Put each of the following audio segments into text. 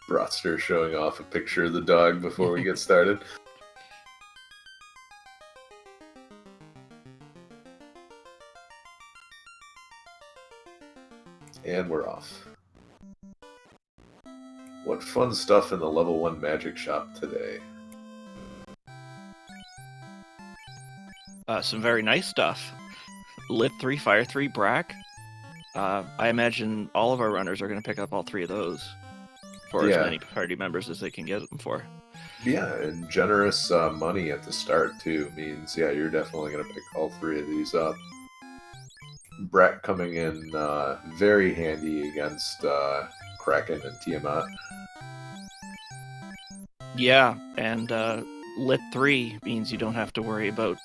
Broster showing off a picture of the dog before we get started. And we're off. What fun stuff in the level 1 magic shop today. Some very nice stuff. Lit 3, Fire 3, Brack. I imagine all of our runners are going to pick up all 3 of those for as many party members as they can get them for. Yeah, and generous money at the start, too, means, you're definitely going to pick all 3 of these up. Brack coming in very handy against Kraken and Tiamat. Yeah, and Lit 3 means you don't have to worry about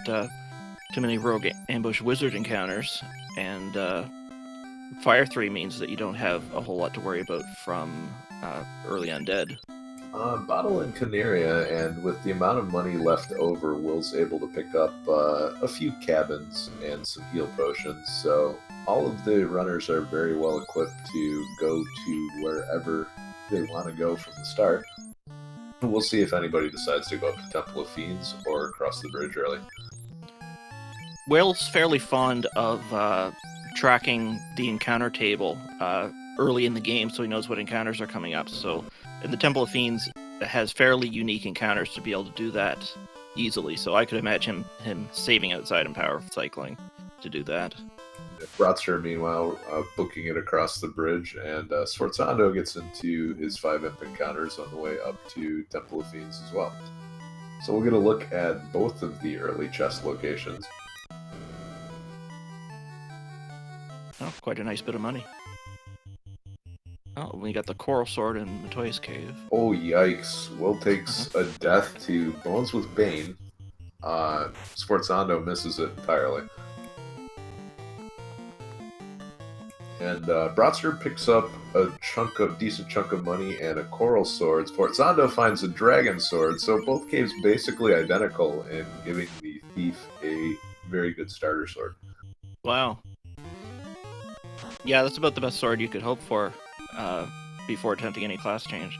too many rogue ambush wizard encounters, and Fire 3 means that you don't have a whole lot to worry about from early undead. Bottle and Canaria, and with the amount of money left over, Will's able to pick up a few cabins and some heal potions, so all of the runners are very well equipped to go to wherever they want to go from the start. We'll see if anybody decides to go up to Temple of Fiends or cross the bridge early. Will's fairly fond of tracking the encounter table early in the game, so he knows what encounters are coming up. So, in the Temple of Fiends has fairly unique encounters to be able to do that easily. So I could imagine him saving outside and power cycling to do that. Bratzer, meanwhile, booking it across the bridge, and Sforzando gets into his 5 imp encounters on the way up to Temple of Fiends as well. So we're going to look at both of the early chest locations. Oh, quite a nice bit of money. Oh, we got the Coral Sword in Matoya's Cave. Oh, yikes. Will takes a death to Bones with Bane. Sforzando misses it entirely. And Bratzer picks up a decent chunk of money and a Coral Sword. Sforzando finds a Dragon Sword, so both caves basically identical in giving the thief a very good starter sword. Wow. Yeah, that's about the best sword you could hope for before attempting any class change.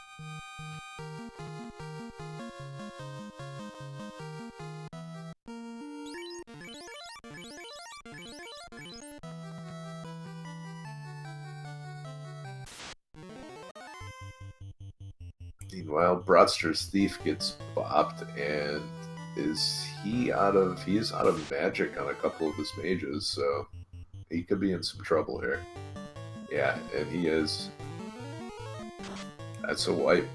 Meanwhile, Bratster's thief gets bopped, and he is out of magic on a couple of his mages, so he could be in some trouble here. Yeah, and he is. That's a wipe.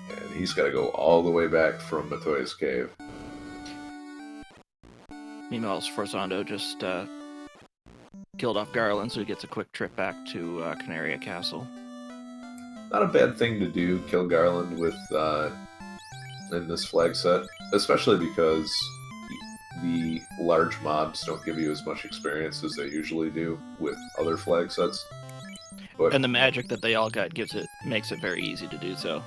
And he's got to go all the way back from Matoya's Cave. Meanwhile, Sforzando just killed off Garland, so he gets a quick trip back to Canaria Castle. Not a bad thing to do, kill Garland with in this flag set, especially because the large mobs don't give you as much experience as they usually do with other flag sets. And the magic that they all got makes it very easy to do so.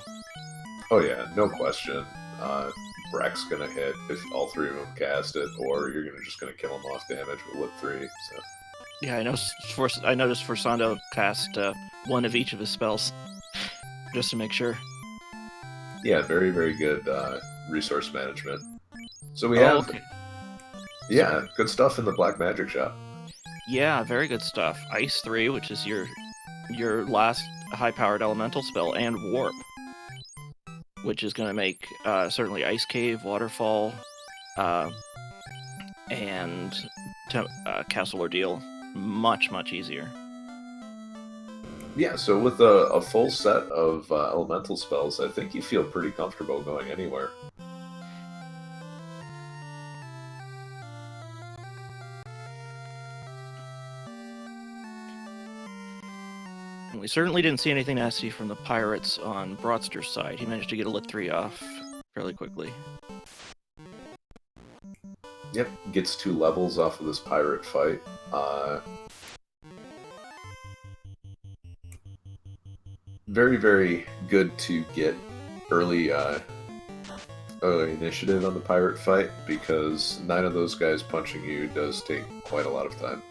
Oh yeah, no question. Brack's gonna hit if all 3 of them cast it, or you're just gonna kill him off damage with Lit 3. So. Yeah, I noticed Sforzando cast 1 of each of his spells, just to make sure. Yeah, very, very good resource management. So we have... Okay. Yeah, good stuff in the Black Magic Shop. Yeah, very good stuff. Ice 3, which is your last high-powered elemental spell, and Warp, which is going to make certainly Ice Cave, Waterfall, and Castle Ordeal much, much easier. Yeah, so with a full set of elemental spells, I think you feel pretty comfortable going anywhere. And we certainly didn't see anything nasty from the pirates on Bratster's side. He managed to get a Lit 3 off fairly quickly. Yep, gets 2 levels off of this pirate fight. Very, very good to get early initiative on the pirate fight, because 9 of those guys punching you does take quite a lot of time.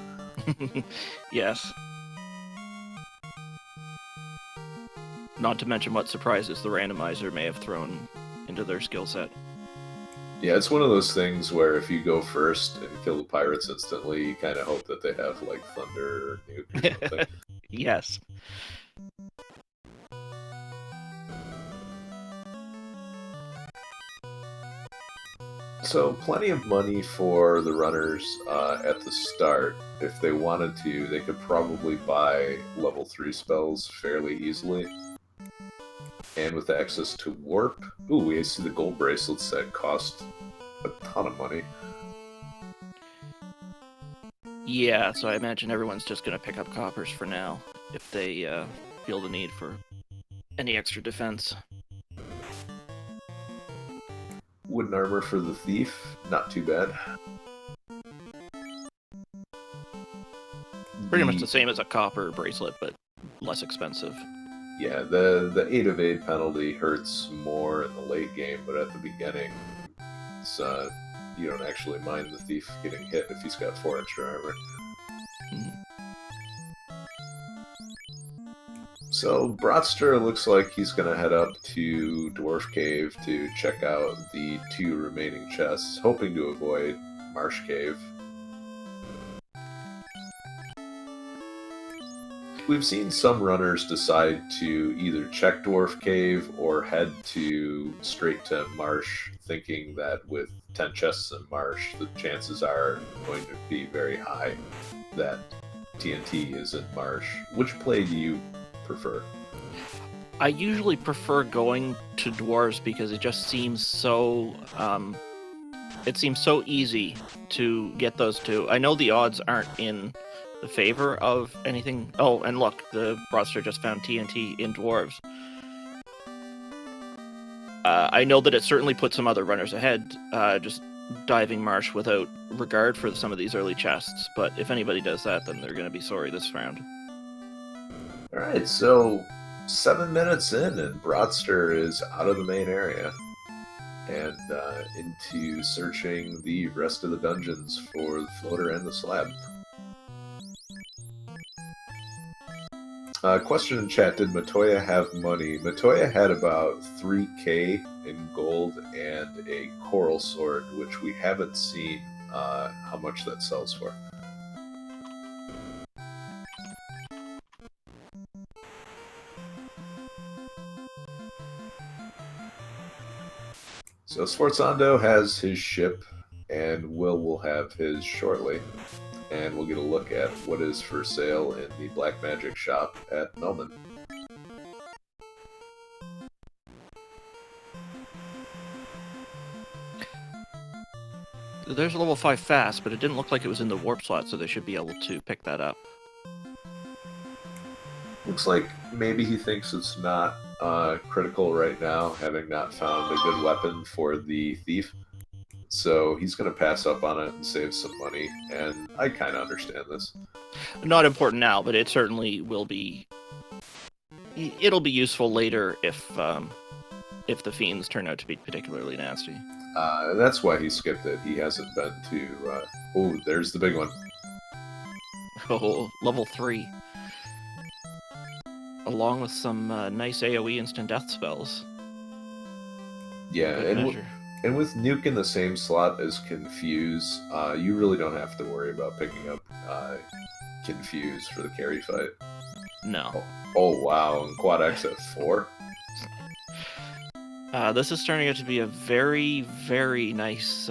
Yes. Not to mention what surprises the randomizer may have thrown into their skill set. Yeah, it's one of those things where if you go first and kill the pirates instantly, you kind of hope that they have like thunder or nuke or something. Yes. So plenty of money for the runners at the start. If they wanted to, they could probably buy level 3 spells fairly easily. And with access to warp, ooh, we see the gold bracelets that cost a ton of money. Yeah, so I imagine everyone's just going to pick up coppers for now if they feel the need for any extra defense. Wooden armor for the thief, not too bad. Pretty much the same as a copper bracelet, but less expensive. Yeah, the 8 evade penalty hurts more in the late game, but at the beginning, it's, you don't actually mind the thief getting hit if he's got 4 extra armor. So Bratster looks like he's going to head up to Dwarf Cave to check out the 2 remaining chests, hoping to avoid Marsh Cave. We've seen some runners decide to either check Dwarf Cave or head straight to Marsh, thinking that with 10 chests in Marsh, the chances are going to be very high that TNT is in Marsh. Which play do you prefer? I usually prefer going to dwarves because it just seems so easy to get those two. I know the odds aren't in the favor of anything. Oh, and look, the Broadster just found TNT in dwarves. I know that it certainly put some other runners ahead, just diving Marsh without regard for some of these early chests, but if anybody does that, then they're going to be sorry this round. Alright, so 7 minutes in, and Broadster is out of the main area and into searching the rest of the dungeons for the floater and the slab. Question in chat, did Matoya have money? Matoya had about 3k in gold and a coral sword, which we haven't seen how much that sells for. So Sforzando has his ship, and will have his shortly. And we'll get a look at what is for sale in the Black Magic shop at Melbourne. There's a level 5 fast, but it didn't look like it was in the warp slot, so they should be able to pick that up. Looks like maybe he thinks it's not critical right now, having not found a good weapon for the thief. So he's going to pass up on it and save some money, and I kind of understand this. Not important now, but it certainly will be. It'll be useful later if the fiends turn out to be particularly nasty. That's why he skipped it. He hasn't been to. Oh, there's the big one. Oh, level 3. Along with some nice AoE instant death spells. Yeah, and with Nuke in the same slot as Confuse, you really don't have to worry about picking up Confuse for the carry fight. No. Oh wow, and Quad X at 4? This is turning out to be a very, very nice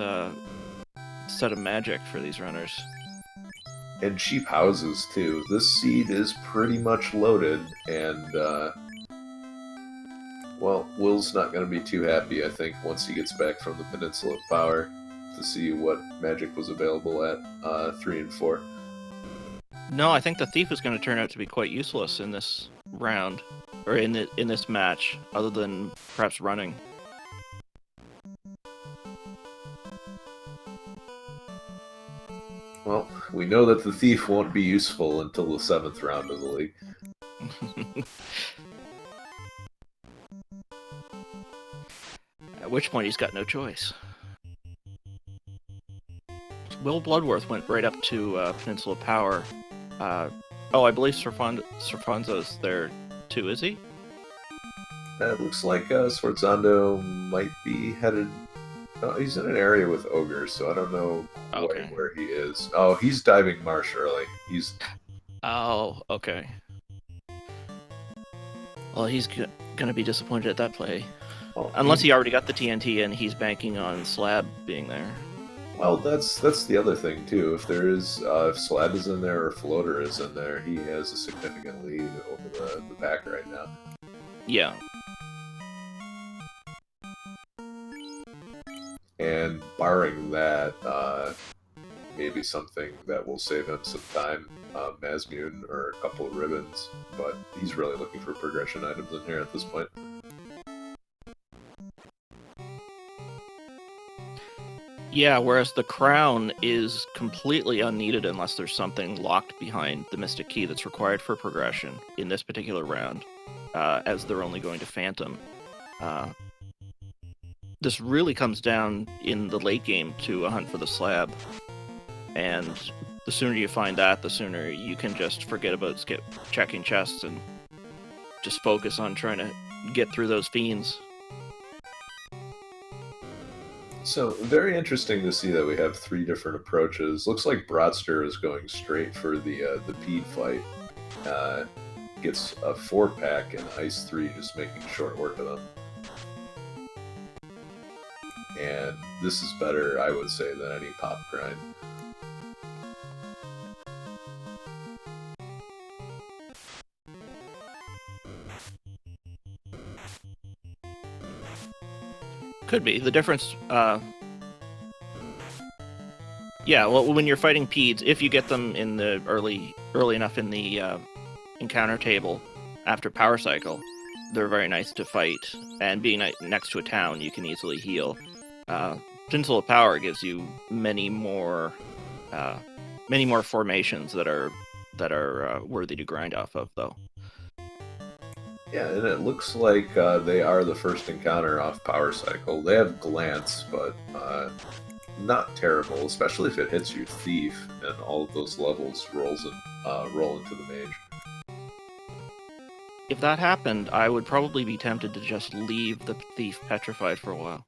set of magic for these runners. And cheap houses, too. This seed is pretty much loaded, and well, Will's not going to be too happy, I think, once he gets back from the Peninsula of Power to see what magic was available at 3 and 4. No, I think the Thief is going to turn out to be quite useless in this round, or in this match, other than perhaps running. Well, we know that the Thief won't be useful until the 7th round of the league. At which point he's got no choice. Will Bloodworth went right up to Peninsula of Power. Oh, I believe Serfonzo's there too, is he? It looks like Sforzando might be headed. Oh, he's in an area with ogres, so I don't know quite Okay. where he is. Oh, he's diving marsh early. He's Oh, okay. Well, he's gonna be disappointed at that play. well, Unless he already got the TNT and he's banking on Slab being there. well, that's the other thing too. If there is if Slab is in there or Floater is in there, he has a significant lead over the pack right now. Yeah. And barring that, maybe something that will save him some time, Mazmune or a couple of ribbons. But he's really looking for progression items in here at this point. Yeah, whereas the crown is completely unneeded unless there's something locked behind the Mystic Key that's required for progression in this particular round, as they're only going to Phantom. This really comes down in the late game to a hunt for the Slab, and the sooner you find that, the sooner you can just forget about checking chests and just focus on trying to get through those fiends. So very interesting to see that we have three different approaches. Looks like Broadster is going straight for the Pede fight. Gets a 4-pack and Ice 3, just making short work of them. And this is better, I would say, than any pop grind. Could be. The difference, yeah, well, when you're fighting Peds, if you get them in the early enough in the encounter table after Power Cycle, they're very nice to fight. And being next to a town, you can easily heal. Tinsel of Power gives you many more formations that are worthy to grind off of, though. Yeah, and it looks like they are the first encounter off Power Cycle. They have Glance, but not terrible, especially if it hits your Thief and all of those levels roll into the Mage. If that happened, I would probably be tempted to just leave the Thief petrified for a while.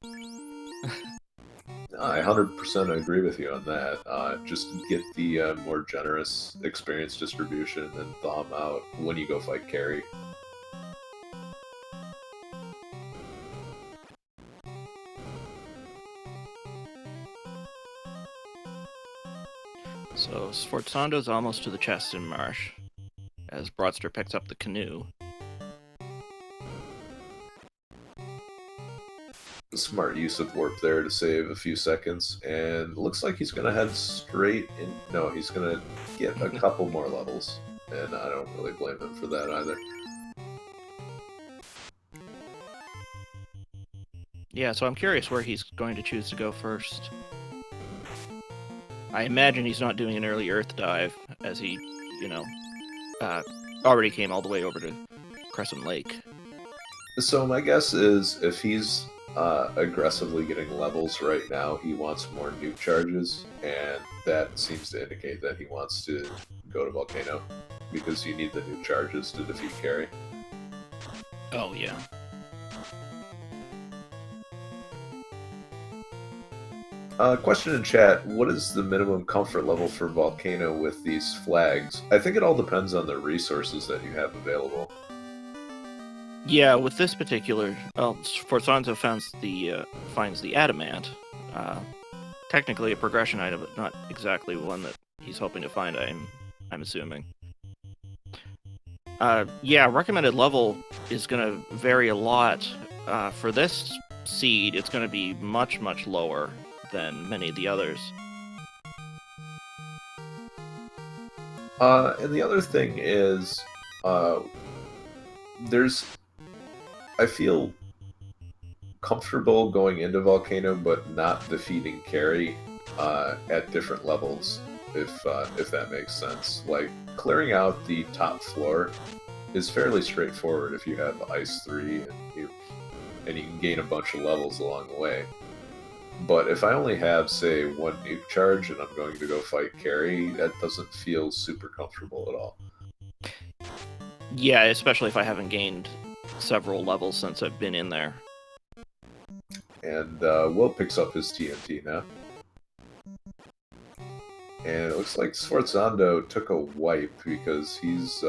I 100% agree with you on that. Just get the more generous experience distribution and thaw them out when you go fight Carry. So Sforzando's almost to the chest in Marsh, as Broadster picks up the canoe. Smart use of Warp there to save a few seconds, and looks like he's going to head straight in. No, he's going to get a couple more levels, and I don't really blame him for that either. Yeah, so I'm curious where he's going to choose to go first. I imagine he's not doing an early Earth dive, as he, already came all the way over to Crescent Lake. So my guess is if he's aggressively getting levels right now, he wants more nuke charges, and that seems to indicate that he wants to go to Volcano, because you need the nuke charges to defeat Carry. Oh, yeah. Question in chat, what is the minimum comfort level for Volcano with these flags? I think it all depends on the resources that you have available. Yeah, with this particular, Sforzando finds the adamant. Technically a progression item, but not exactly one that he's hoping to find, I'm assuming. Yeah, recommended level is going to vary a lot. For this seed, it's going to be much, much lower than many of the others. And the other thing is, I feel comfortable going into Volcano, but not defeating Carry at different levels, if that makes sense. Like, clearing out the top floor is fairly straightforward if you have Ice 3 and you can gain a bunch of levels along the way. But if I only have, say, one nuke charge and I'm going to go fight Carry, that doesn't feel super comfortable at all. Yeah, especially if I haven't gained several levels since I've been in there. And Will picks up his TNT now. And it looks like Sforzando took a wipe because he's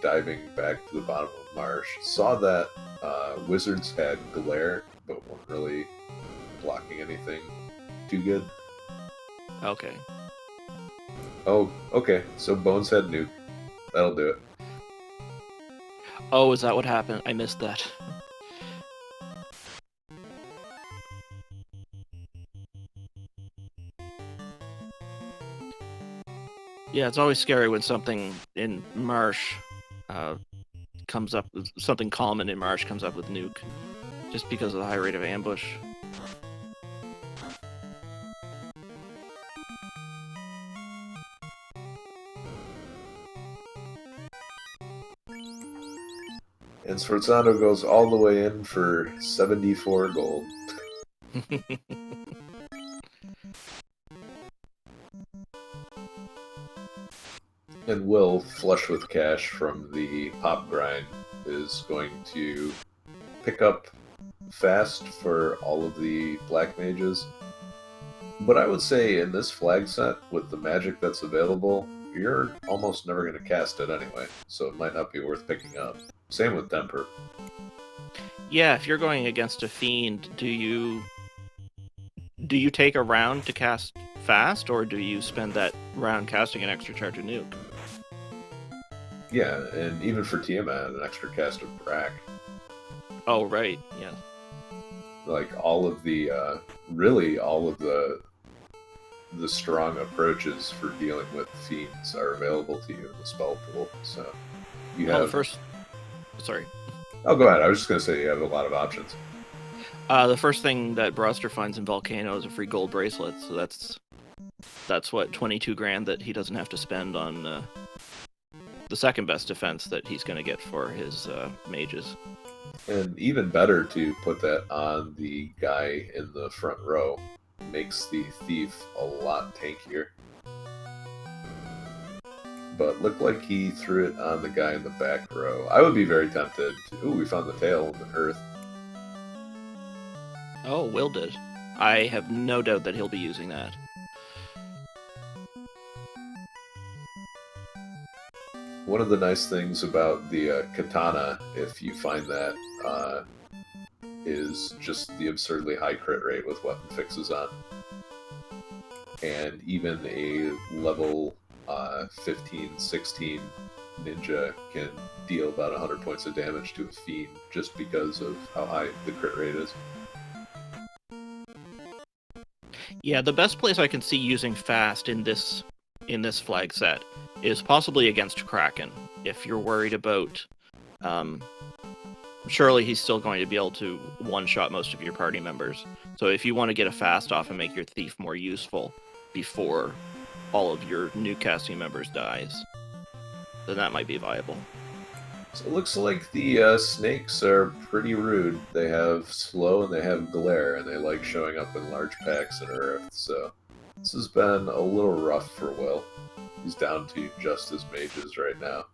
diving back to the bottom of the marsh. Saw that Wizards had glare, but weren't really blocking anything too good. Okay. Oh, okay. So Bones had nuke. That'll do it. Oh, is that what happened? I missed that. Yeah, it's always scary when something in Marsh comes up, something common in Marsh comes up with nuke, just because of the high rate of ambush. And Sforzando goes all the way in for 74 gold. And Will, flush with cash from the pop grind, is going to pick up fast for all of the black mages. But I would say in this flag set, with the magic that's available, you're almost never going to cast it anyway, so it might not be worth picking up. Same with Temper. Yeah, if you're going against a fiend, do you take a round to cast fast, or do you spend that round casting an extra charge of nuke? Yeah, and even for Tiamat, an extra cast of Brack. Oh, right, yeah. Like all of the, really all of the strong approaches for dealing with fiends are available to you in the spell pool. So you have. Oh, the first. Sorry. Oh, go ahead. I was just going to say you have a lot of options. The first thing that Broster finds in Volcano is a free gold bracelet, so that's what 22 grand that he doesn't have to spend on the second best defense that he's going to get for his mages. And even better to put that on the guy in the front row. Makes the thief a lot tankier. But looked like he threw it on the guy in the back row. I would be very tempted to... Ooh, we found the tail in the earth. Oh, Will did. I have no doubt that he'll be using that. One of the nice things about the katana, if you find that, is just the absurdly high crit rate with weapon fixes on. And even a level 15, 16 ninja can deal about 100 points of damage to a fiend just because of how high the crit rate is. Yeah, the best place I can see using fast in this flag set is possibly against Kraken. If you're worried about... surely he's still going to be able to one-shot most of your party members. So if you want to get a fast off and make your thief more useful before all of your new casting members dies, then that might be viable. So it looks like the snakes are pretty rude. They have slow and they have glare, and they like showing up in large packs in Earth. So this has been a little rough for Will. He's down to just his mages right now.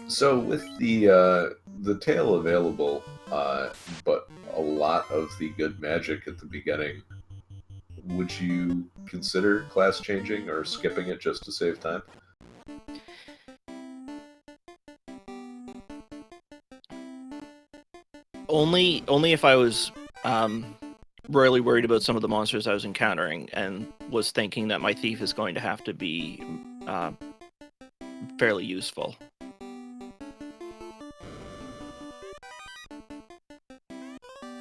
So with the tail available, but a lot of the good magic at the beginning, would you consider class changing or skipping it just to save time? Only if I was really worried about some of the monsters I was encountering and was thinking that my thief is going to have to be fairly useful.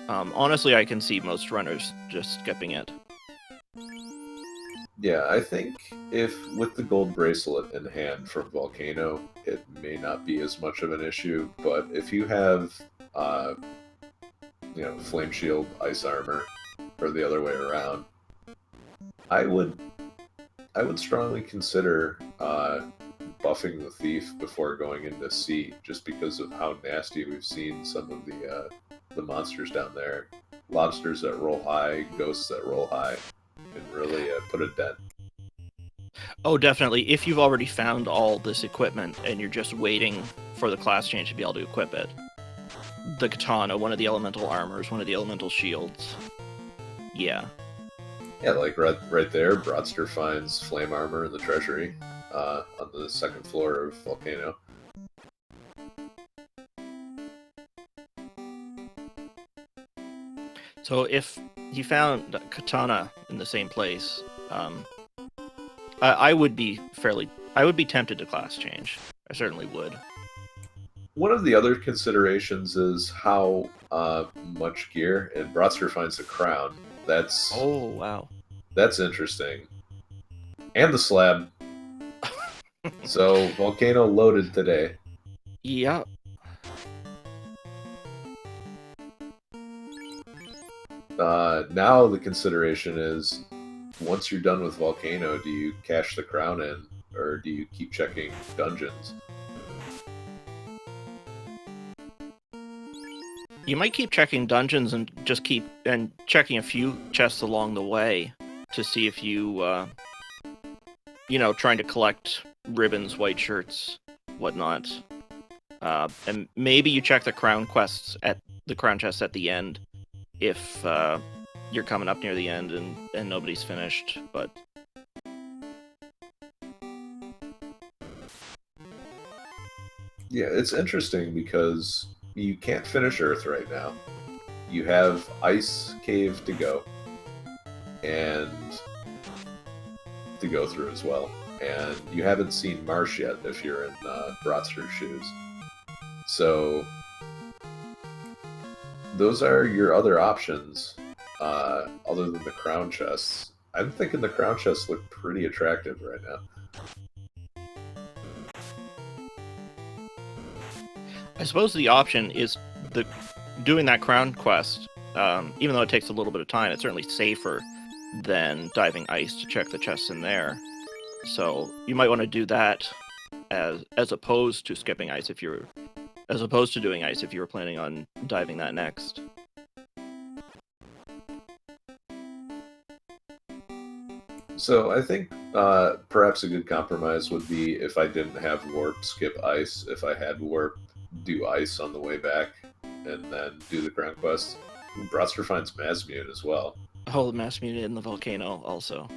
Honestly, I can see most runners just skipping it. Yeah, I think if with the gold bracelet in hand from Volcano, it may not be as much of an issue, but if you have, Flame Shield, Ice Armor, or the other way around, I would strongly consider buffing the Thief before going into C, just because of how nasty we've seen some of the monsters down there. Lobsters that roll high, ghosts that roll high, can really put a dent. Oh, definitely. If you've already found all this equipment and you're just waiting for the class change to be able to equip it. The katana, one of the elemental armors, one of the elemental shields. Yeah. Yeah, like right there, Broadster finds flame armor in the treasury on the second floor of Volcano. So if he found katana in the same place, I would be tempted to class change. I certainly would. One of the other considerations is how much gear, and Broadster finds the crown. That's wow. That's interesting. And the slab. So, Volcano loaded today. Yeah. Now the consideration is, once you're done with Volcano, do you cash the crown in, or do you keep checking dungeons? You might keep checking dungeons and just keep checking a few chests along the way to see if you, trying to collect ribbons, white shirts, whatnot. And maybe you check the crown chests at the end if you're coming up near the end and nobody's finished. But yeah, it's interesting because you can't finish Earth right now. You have Ice Cave to go, and to go through as well. And you haven't seen Marsh yet if you're in Broadster's shoes. So those are your other options, other than the crown chests. I'm thinking the crown chests look pretty attractive right now. I suppose the option is doing that crown quest. Even though it takes a little bit of time, it's certainly safer than diving ice to check the chests in there. So you might want to do that as opposed to skipping ice as opposed to doing ice if you were planning on diving that next. So I think perhaps a good compromise would be, if I didn't have warp, skip ice. If I had warp, do ice on the way back, and then do the crown quest. Broster finds Mazmune as well. Oh, the Mazmune in the volcano also.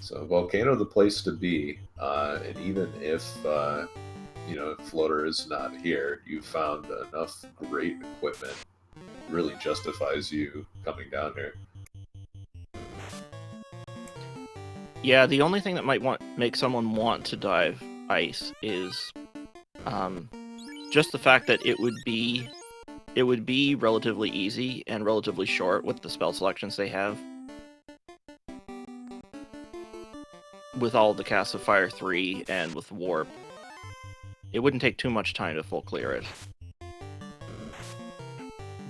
So Volcano, the place to be, and even if Floater is not here, you found enough great equipment. Really justifies you coming down here. Yeah, the only thing that might make someone want to dive ice is just the fact that it would be relatively easy and relatively short with the spell selections they have. With all the casts of Fire 3 and with Warp, it wouldn't take too much time to full clear it.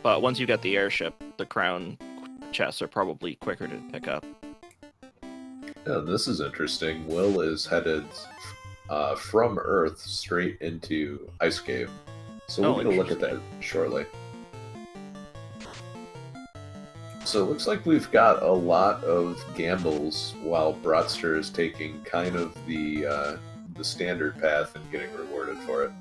But once you get the airship, the crown chests are probably quicker to pick up. Yeah, this is interesting. Will is headed from Earth straight into Ice Cave. So we're going to look at that shortly. So it looks like we've got a lot of gambles while Broadster is taking kind of the standard path and getting rewarded for it.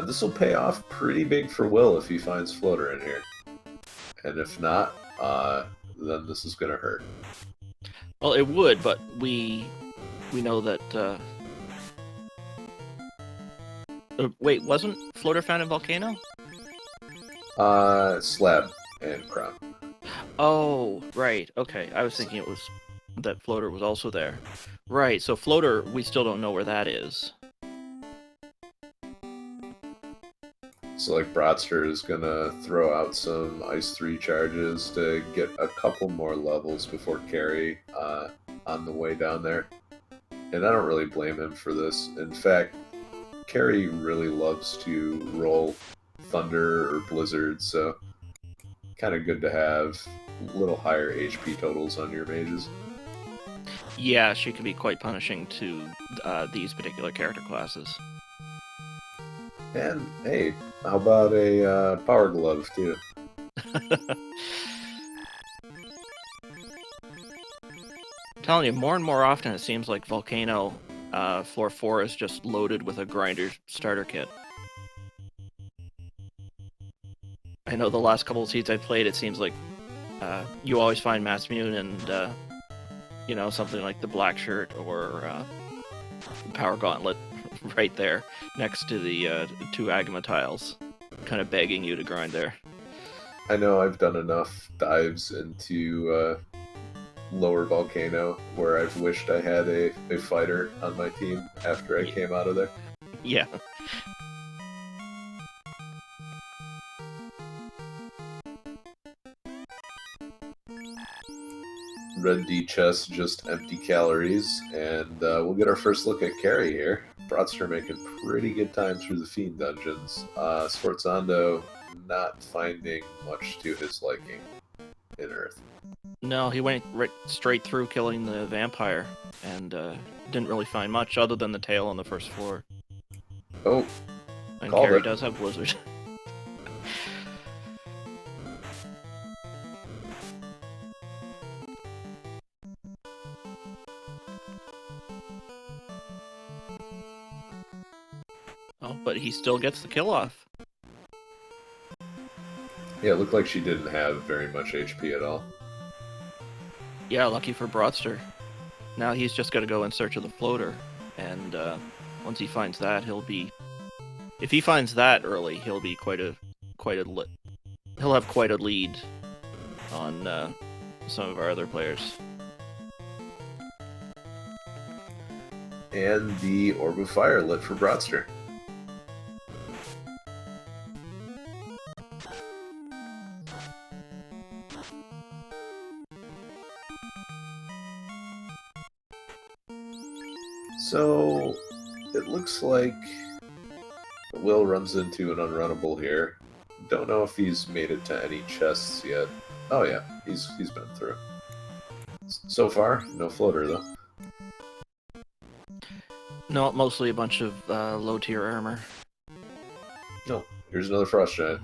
This will pay off pretty big for Will if he finds Floater in here. And if not, then this is going to hurt. Well, it would, but we know that... wait, wasn't Floater found in Volcano? Slab and Crown. Oh, right. Okay, I was thinking it was that Floater was also there. Right, so Floater, we still don't know where that is. So, like, Broadster is gonna throw out some Ice 3 charges to get a couple more levels before Carrie on the way down there. And I don't really blame him for this. In fact, Carrie really loves to roll Thunder or Blizzard, so kind of good to have a little higher HP totals on your mages. Yeah, she can be quite punishing to these particular character classes. And hey, how about a power glove too? I'm telling you, more and more often it seems like Volcano Floor 4 is just loaded with a grinder starter kit. I know the last couple of seeds I played, it seems like you always find Matsmune and something like the Black Shirt or Power Gauntlet right there next to the 2 Agama tiles, kind of begging you to grind there. I know I've done enough dives into lower volcano where I've wished I had a fighter on my team after I came out of there. Yeah. Red D chest, just empty calories, and we'll get our first look at Carrie here. Broadster making pretty good time through the Fiend dungeons. Sforzando not finding much to his liking in Earth. No, he went right straight through killing the vampire and didn't really find much other than the tail on the first floor. Oh, And called Carrie it. does have Blizzard. Oh, but he still gets the kill off. Yeah, it looked like she didn't have very much HP at all. Yeah, lucky for Broadster. Now he's just got to go in search of the floater, and once he finds that, he'll be. If he finds that early, he'll be he'll have quite a lead on some of our other players. And the Orb of Fire lit for Broadster. So it looks like Will runs into an unrunnable here. Don't know if he's made it to any chests yet. Oh yeah, he's been through. So far, no floater though. No, mostly a bunch of low tier armor. No, here's another Frost Giant.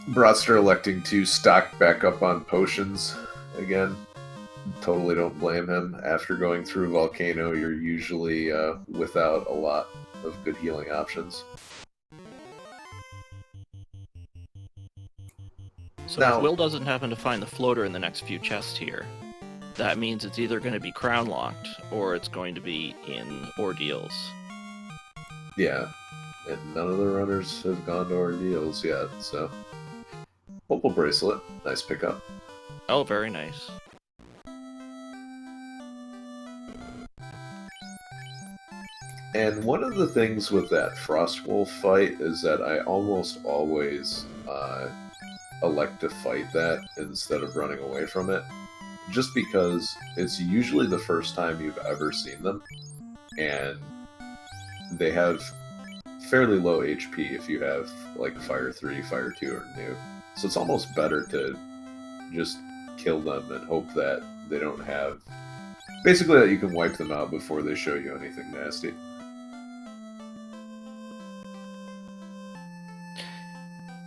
Broadster electing to stock back up on potions again. Totally don't blame him. After going through Volcano, you're usually without a lot of good healing options. So Now, if Will doesn't happen to find the floater in the next few chests here, that means it's either going to be crown locked or it's going to be in ordeals. yeah, and none of the runners have gone to ordeals yet, so. Opal Bracelet, nice pickup. Oh, very nice. And one of the things with that Frostwolf fight is that I almost always elect to fight that instead of running away from it, just because it's usually the first time you've ever seen them, and they have fairly low HP if you have like Fire 3, Fire 2, or New. So it's almost better to just kill them and hope that they don't have... Basically that you can wipe them out before they show you anything nasty.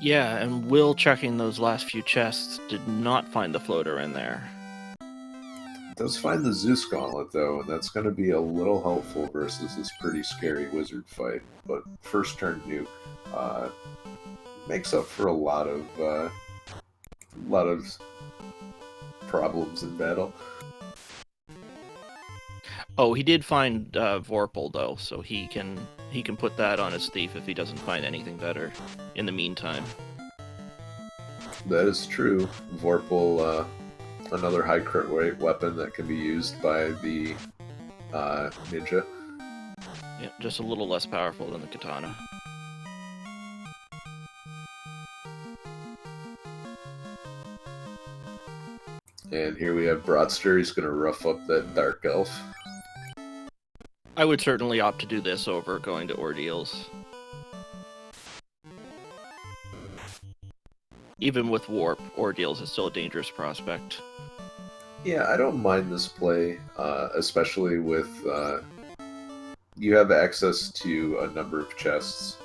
Yeah, and Will checking those last few chests did not find the floater in there. Does find the Zeus Gauntlet though, and that's going to be a little helpful versus this pretty scary wizard fight. But first turn nuke makes up for a lot of problems in battle. Oh, he did find Vorpal though, so he can put that on his thief if he doesn't find anything better in the meantime. That is true. Vorpal, another high crit rate weapon that can be used by the ninja. Yeah, just a little less powerful than the katana. And here we have Broadster. He's going to rough up that Dark Elf. I would certainly opt to do this over going to ordeals. even with warp ordeals, it's still a dangerous prospect. Yeah, I don't mind this play, especially with you have access to a number of chests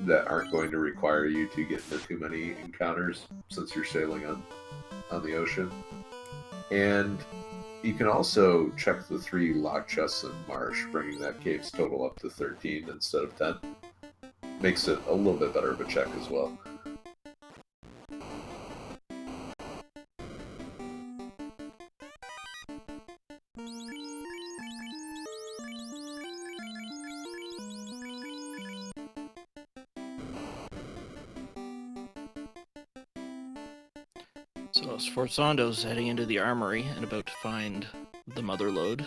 that aren't going to require you to get into too many encounters since you're sailing on the ocean. And you can also check the 3 lock chests in Marsh, bringing that cave's total up to 13 instead of 10. Makes it a little bit better of a check as well. So Sforzando's heading into the armory and about to find the mother lode,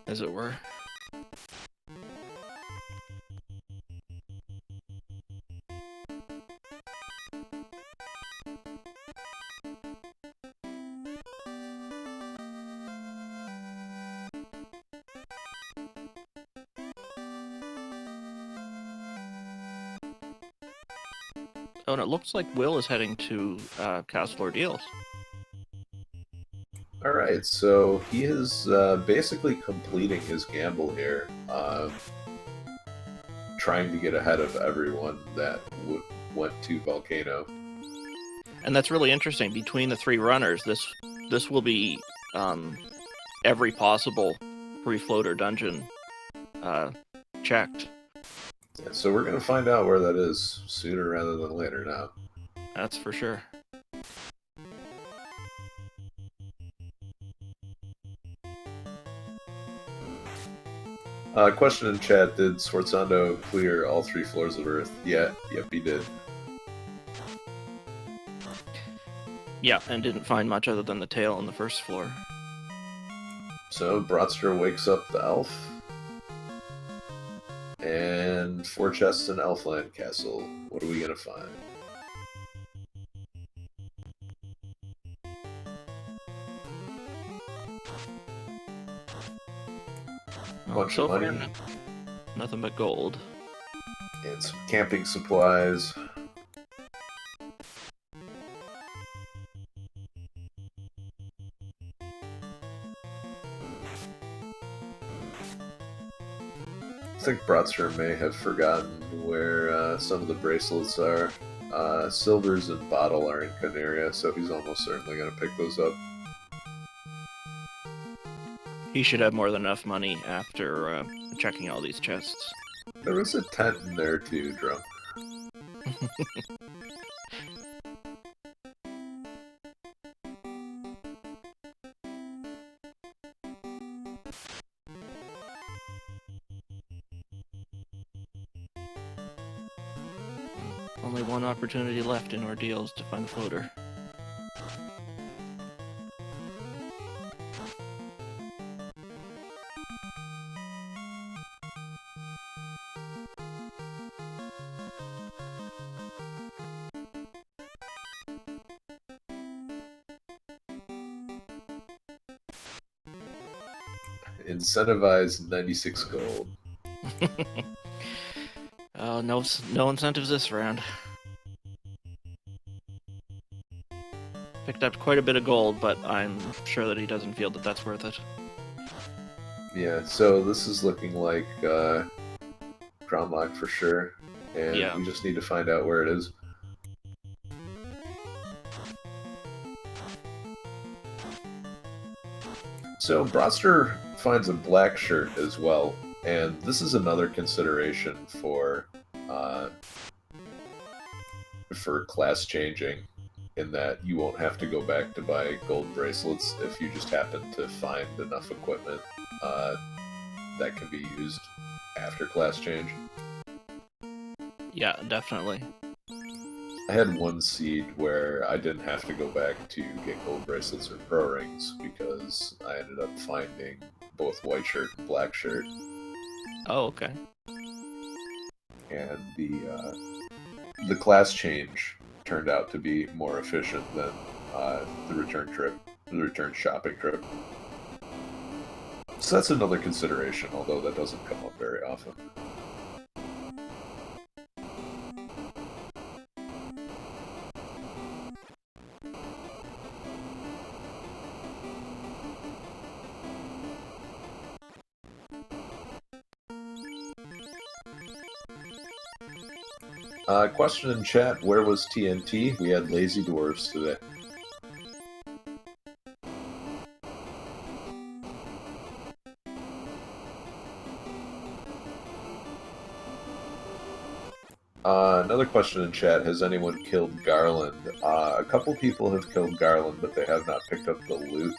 as it were. Oh, and it looks like Will is heading to Castle Ordeals. Alright, so he is basically completing his gamble here, trying to get ahead of everyone that went to Volcano. And that's really interesting. Between the 3 runners, this will be every possible free-floater dungeon checked. Yeah, so we're going to find out where that is sooner rather than later now. That's for sure. Question in chat, did Sforzando clear all 3 floors of Earth? Yeah, yep, he did. Yeah, and didn't find much other than the tail on the first floor. So Bratster wakes up the elf. And 4 chests in Elfland Castle. What are we going to find? Bunch of money. Nothing but gold. And some camping supplies. I think Bratster may have forgotten where some of the bracelets are. Silvers and Bottle are in Canaria, so he's almost certainly going to pick those up. He should have more than enough money after checking all these chests. There was a tent in there too, Drum. Only one opportunity left in Ordeals to find the floater. Incentivize 96 gold. Oh, no incentives this round. Picked up quite a bit of gold, but I'm sure that he doesn't feel that that's worth it. Yeah, so this is looking like Crown Lock for sure, and Yeah. we just need to find out where it is. So Bratster finds a black shirt as well, and this is another consideration for class changing, in that you won't have to go back to buy gold bracelets if you just happen to find enough equipment that can be used after class change. Yeah, definitely. I had one seed where I didn't have to go back to get gold bracelets or pro rings because I ended up finding both white shirt and black shirt. Oh, okay. And the class change turned out to be more efficient than the return shopping trip. So that's another consideration, although that doesn't come up very often. Question in chat, where was TNT? We had lazy dwarves today. Another question in chat, has anyone killed Garland? A couple people have killed Garland, but they have not picked up the loot,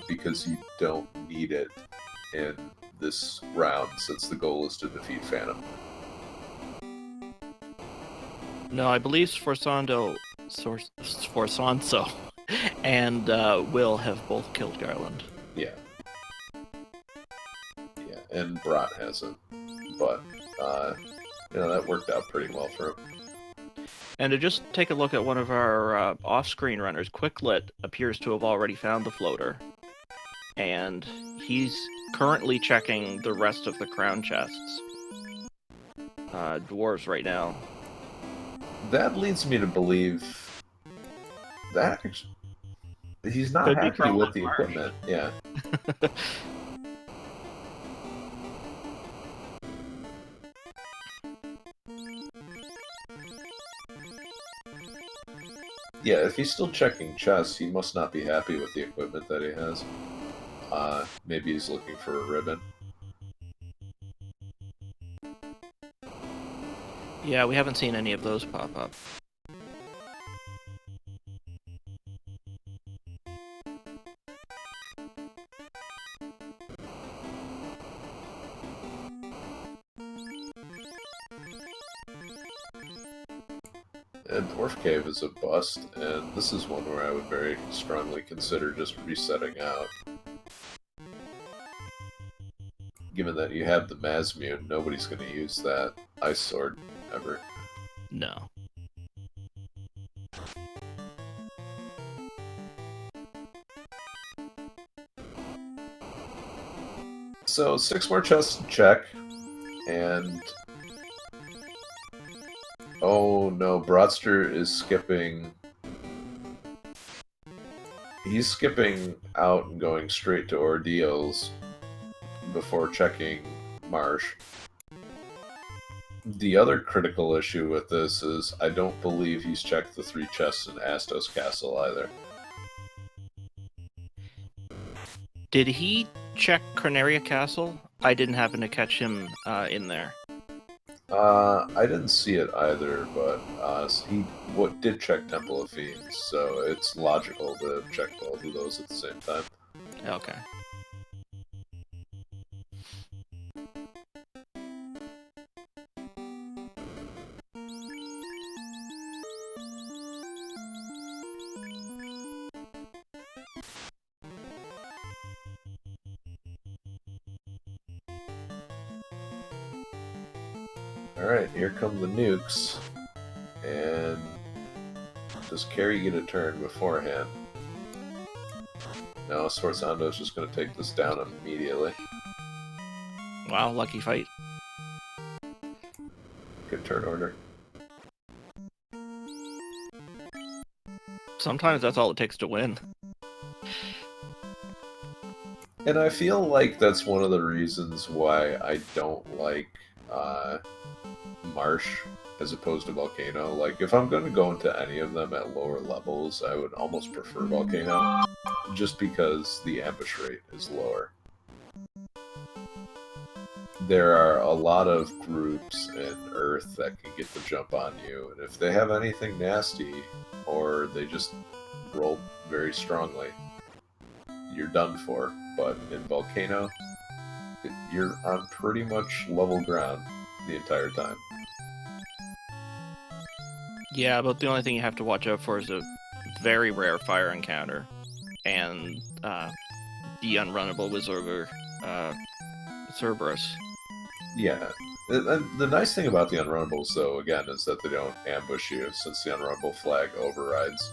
because you don't need it in this round, since the goal is to defeat Phantom. No, I believe Sforzando and Will have both killed Garland. Yeah. Yeah, and Brat hasn't. But, that worked out pretty well for him. And to just take a look at one of our off-screen runners, Quicklit appears to have already found the floater. And he's currently checking the rest of the crown chests. Dwarves right now. That leads me to believe that he's not happy with the equipment. Yeah. Yeah, if he's still checking chests, he must not be happy with the equipment that he has. Maybe he's looking for a ribbon. Yeah, we haven't seen any of those pop up. And Dwarf Cave is a bust, and this is one where I would very strongly consider just resetting out. Given that you have the Mazmune, nobody's going to use that Ice Sword ever. No. So, 6 more chests to check, and... Oh no, Bratster is skipping... He's skipping out and going straight to Ordeals before checking Marsh. The other critical issue with this is I don't believe he's checked the 3 chests in Astos Castle either. Did he check Corneria Castle? I didn't happen to catch him in there. I didn't see it either, but he did check Temple of Fiends, so it's logical to check both of those at the same time. Okay. Alright, here come the nukes. And does Carrie get a turn beforehand? No, Sforzando's just going to take this down immediately. Wow, lucky fight. Good turn order. Sometimes that's all it takes to win. And I feel like that's one of the reasons why I don't like Marsh as opposed to Volcano. Like, if I'm going to go into any of them at lower levels, I would almost prefer Volcano, just because the ambush rate is lower. There are a lot of groups in Earth that can get the jump on you, and if they have anything nasty, or they just roll very strongly, you're done for. But in Volcano, you're on pretty much level ground the entire time. Yeah, but the only thing you have to watch out for is a very rare fire encounter, and the unrunnable Wizorger Cerberus. Yeah. The nice thing about the unrunnables, though, again, is that they don't ambush you, since the unrunnable flag overrides.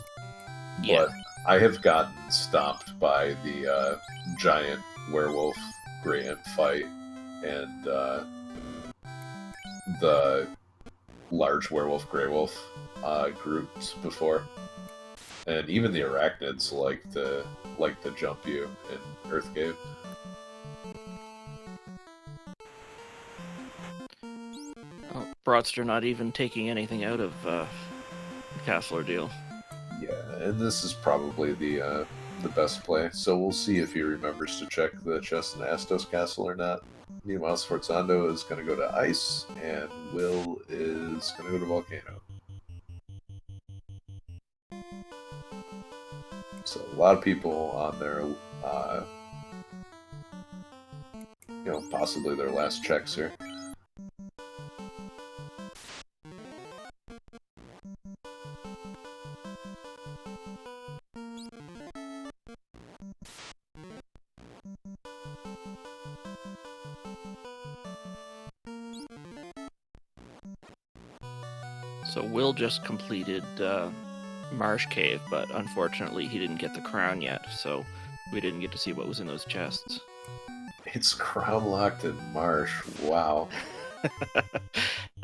Yeah. But I have gotten stopped by the giant werewolf Grey Imp fight, and the large werewolf Grey Wolf groups before. And even the arachnids like to jump you in Earthgate. Oh, Broadster not even taking anything out of Castle Ordeal. Yeah, and this is probably the best play. So we'll see if he remembers to check the chest in Astos Castle or not. Meanwhile, Sforzando is going to go to Ice, and Will is going to go to Volcano. So a lot of people on their, possibly their last checks here. So Will just completed Marsh Cave, but unfortunately he didn't get the crown yet, so we didn't get to see what was in those chests. It's crown locked in Marsh. Wow.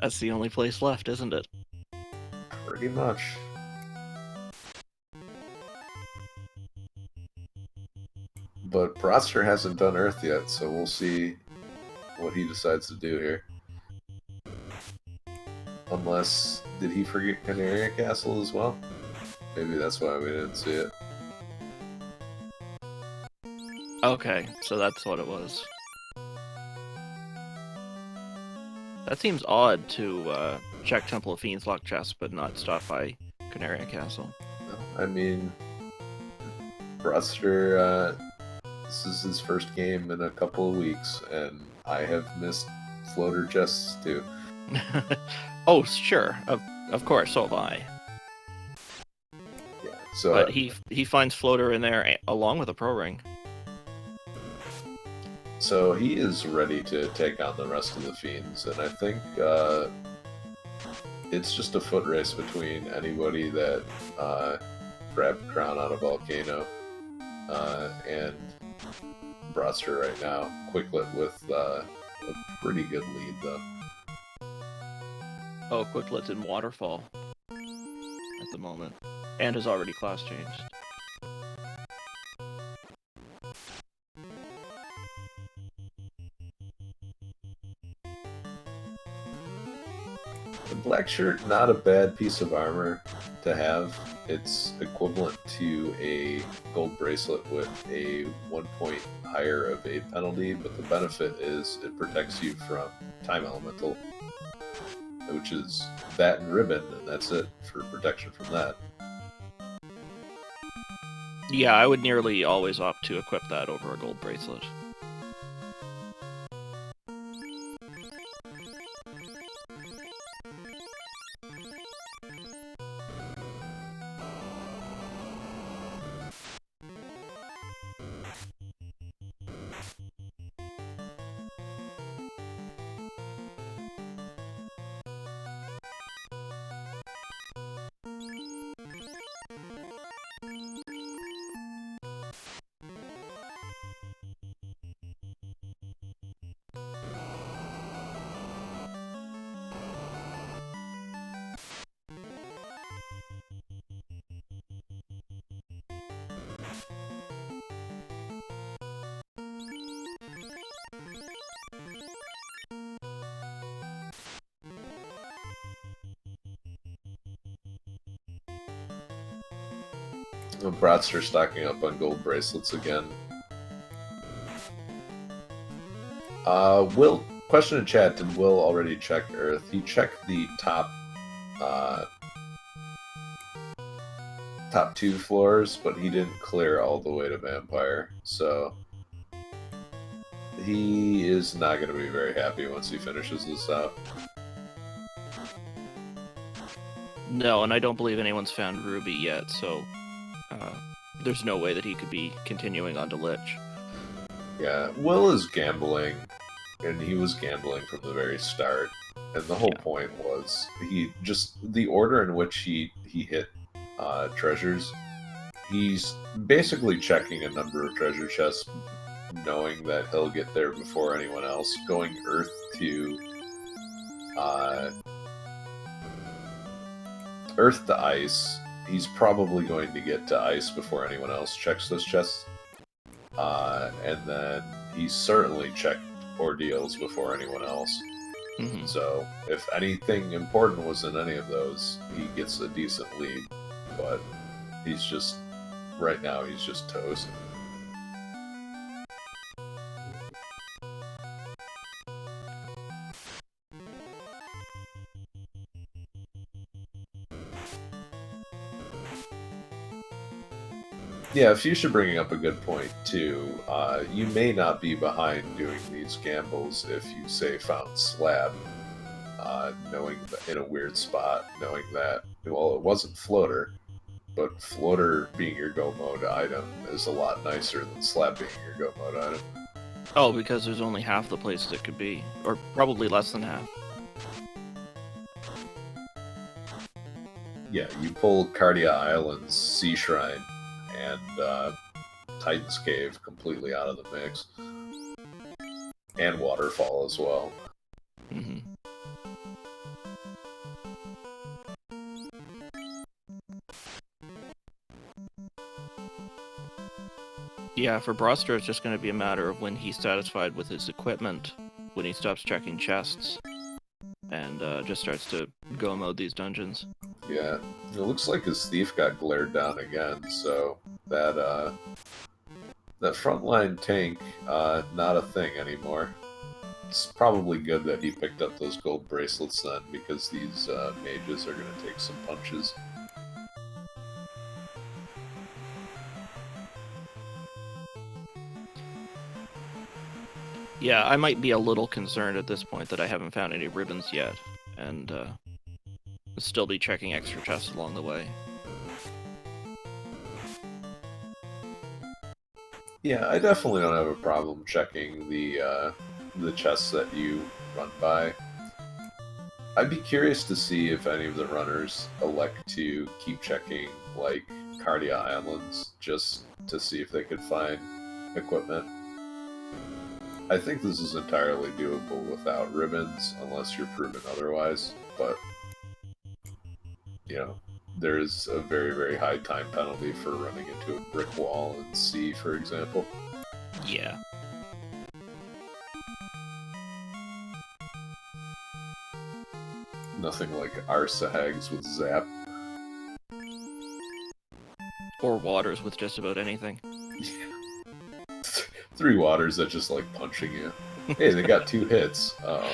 That's the only place left, isn't it? Pretty much. But Broster hasn't done Earth yet, so we'll see what he decides to do here. Unless, did he forget Canaria Castle as well? Maybe that's why we didn't see it. Okay, so that's what it was. That seems odd to check Temple of Fiends lock chest, but not stop by Canaria Castle. I mean, Broster, this is his first game in a couple of weeks, and I have missed floater chests too. Oh, sure, of course, so have I. Yeah, so but he finds floater in there along with a pro ring. So he is ready to take on the rest of the Fiends, and I think it's just a foot race between anybody that grabbed Crown out of Volcano and Broster right now. Quicklet with a pretty good lead, though. Oh, Quicklet's in Waterfall at the moment, and has already class changed. The black shirt, not a bad piece of armor to have. It's equivalent to a gold bracelet with a 1 point higher evade penalty, but the benefit is it protects you from Time Elemental, which is that and ribbon, and that's it for protection from that. Yeah, I would nearly always opt to equip that over a gold bracelet. Bratster stocking up on gold bracelets again. Will, question in chat, did Will already check Earth? He checked the top two floors, but he didn't clear all the way to Vampire, so he is not going to be very happy once he finishes this out. No, and I don't believe anyone's found Ruby yet, so there's no way that he could be continuing on to Lich. Yeah, Will is gambling, and he was gambling from the very start. And the whole point was the order in which he hit treasures. He's basically checking a number of treasure chests, knowing that he'll get there before anyone else. Going Earth to Ice. He's probably going to get to Ice before anyone else checks those chests. And then he certainly checked Ordeals before anyone else. Hmm. So if anything important was in any of those, he gets a decent lead. But he's just right now he's just toast. Yeah, Fuchsia bringing up a good point too. You may not be behind doing these gambles if you say found slab, knowing that in a weird spot, knowing that well it wasn't floater, but floater being your go mode item is a lot nicer than slab being your go mode item. Oh, because there's only half the places it could be, or probably less than half. Yeah, you pull Cardia Island's Sea Shrine and Titan's Cave completely out of the mix, and Waterfall as well. Hmm. Yeah, for Broster, it's just going to be a matter of when he's satisfied with his equipment, when he stops checking chests, and just starts to go mode these dungeons. Yeah, it looks like his thief got glared down again, so that frontline tank, not a thing anymore. It's probably good that he picked up those gold bracelets then, because these mages are going to take some punches. Yeah, I might be a little concerned at this point that I haven't found any ribbons yet, and still be checking extra chests along the way. Yeah, I definitely don't have a problem checking the chests that you run by. I'd be curious to see if any of the runners elect to keep checking, like, Cardia Islands, just to see if they could find equipment. I think this is entirely doable without ribbons, unless you're proven otherwise, but, you know, there is a very, very high time penalty for running into a brick wall in C, for example. Yeah. Nothing like Arsahags with Zap. Or waters with just about anything. 3 waters that just like punching you. Hey, they got 2 hits. Uh-oh.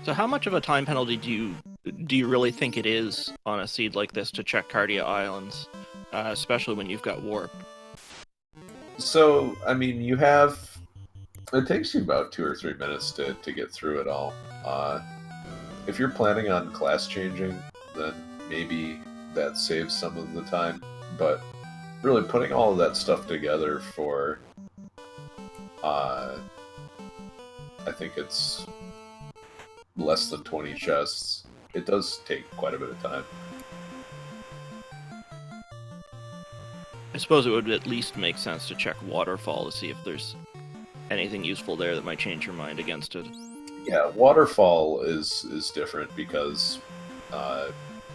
So how much of a time penalty do you really think it is on a seed like this to check Cardia Islands, especially when you've got warp? So, I mean, you have. It takes you about 2 or 3 minutes to get through it all. If you're planning on class changing, then maybe that saves some of the time. But really, putting all of that stuff together for. I think it's less than 20 chests. It does take quite a bit of time. I suppose it would at least make sense to check Waterfall to see if there's anything useful there that might change your mind against it. Yeah, Waterfall is different because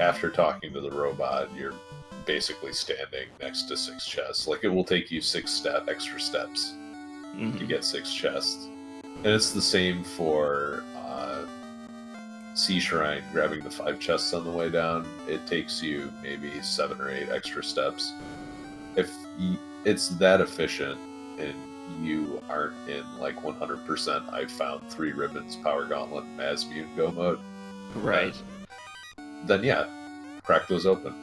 after talking to the robot, you're basically standing next to 6 chests. Like, it will take you 6 extra steps to get 6 chests. And it's the same for Sea Shrine, grabbing the 5 chests on the way down. It takes you maybe 7 or 8 extra steps. If it's that efficient and you aren't in like 100% I found 3 ribbons, Power Gauntlet, Mazmune go mode, Right. then yeah, crack those open.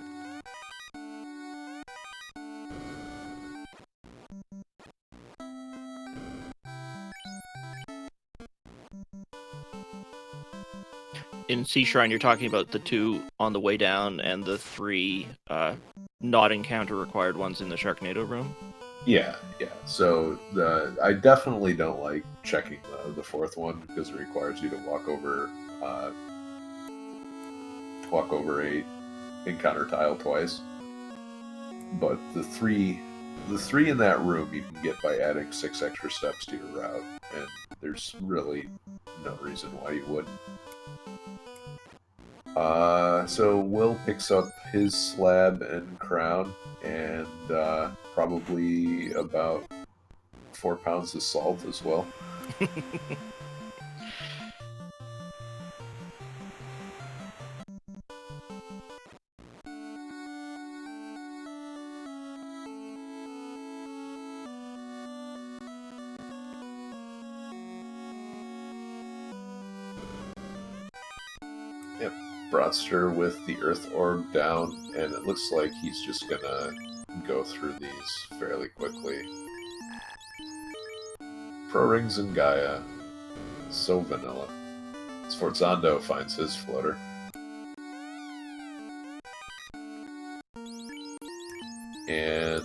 In Sea Shrine, you're talking about the 2 on the way down and the 3 not encounter required ones in the Sharknado room? Yeah. So I definitely don't like checking the 4th one because it requires you to walk over a encounter tile twice. But the three in that room you can get by adding 6 extra steps to your route. and there's really no reason why you wouldn't. So Will picks up his slab and crown, and probably about 4 pounds of salt as well. Yep, Broadster with the Earth Orb down, and it looks like he's just gonna go through these fairly quickly. Pro Rings and Gaia. So vanilla. Sforzando finds his floater. And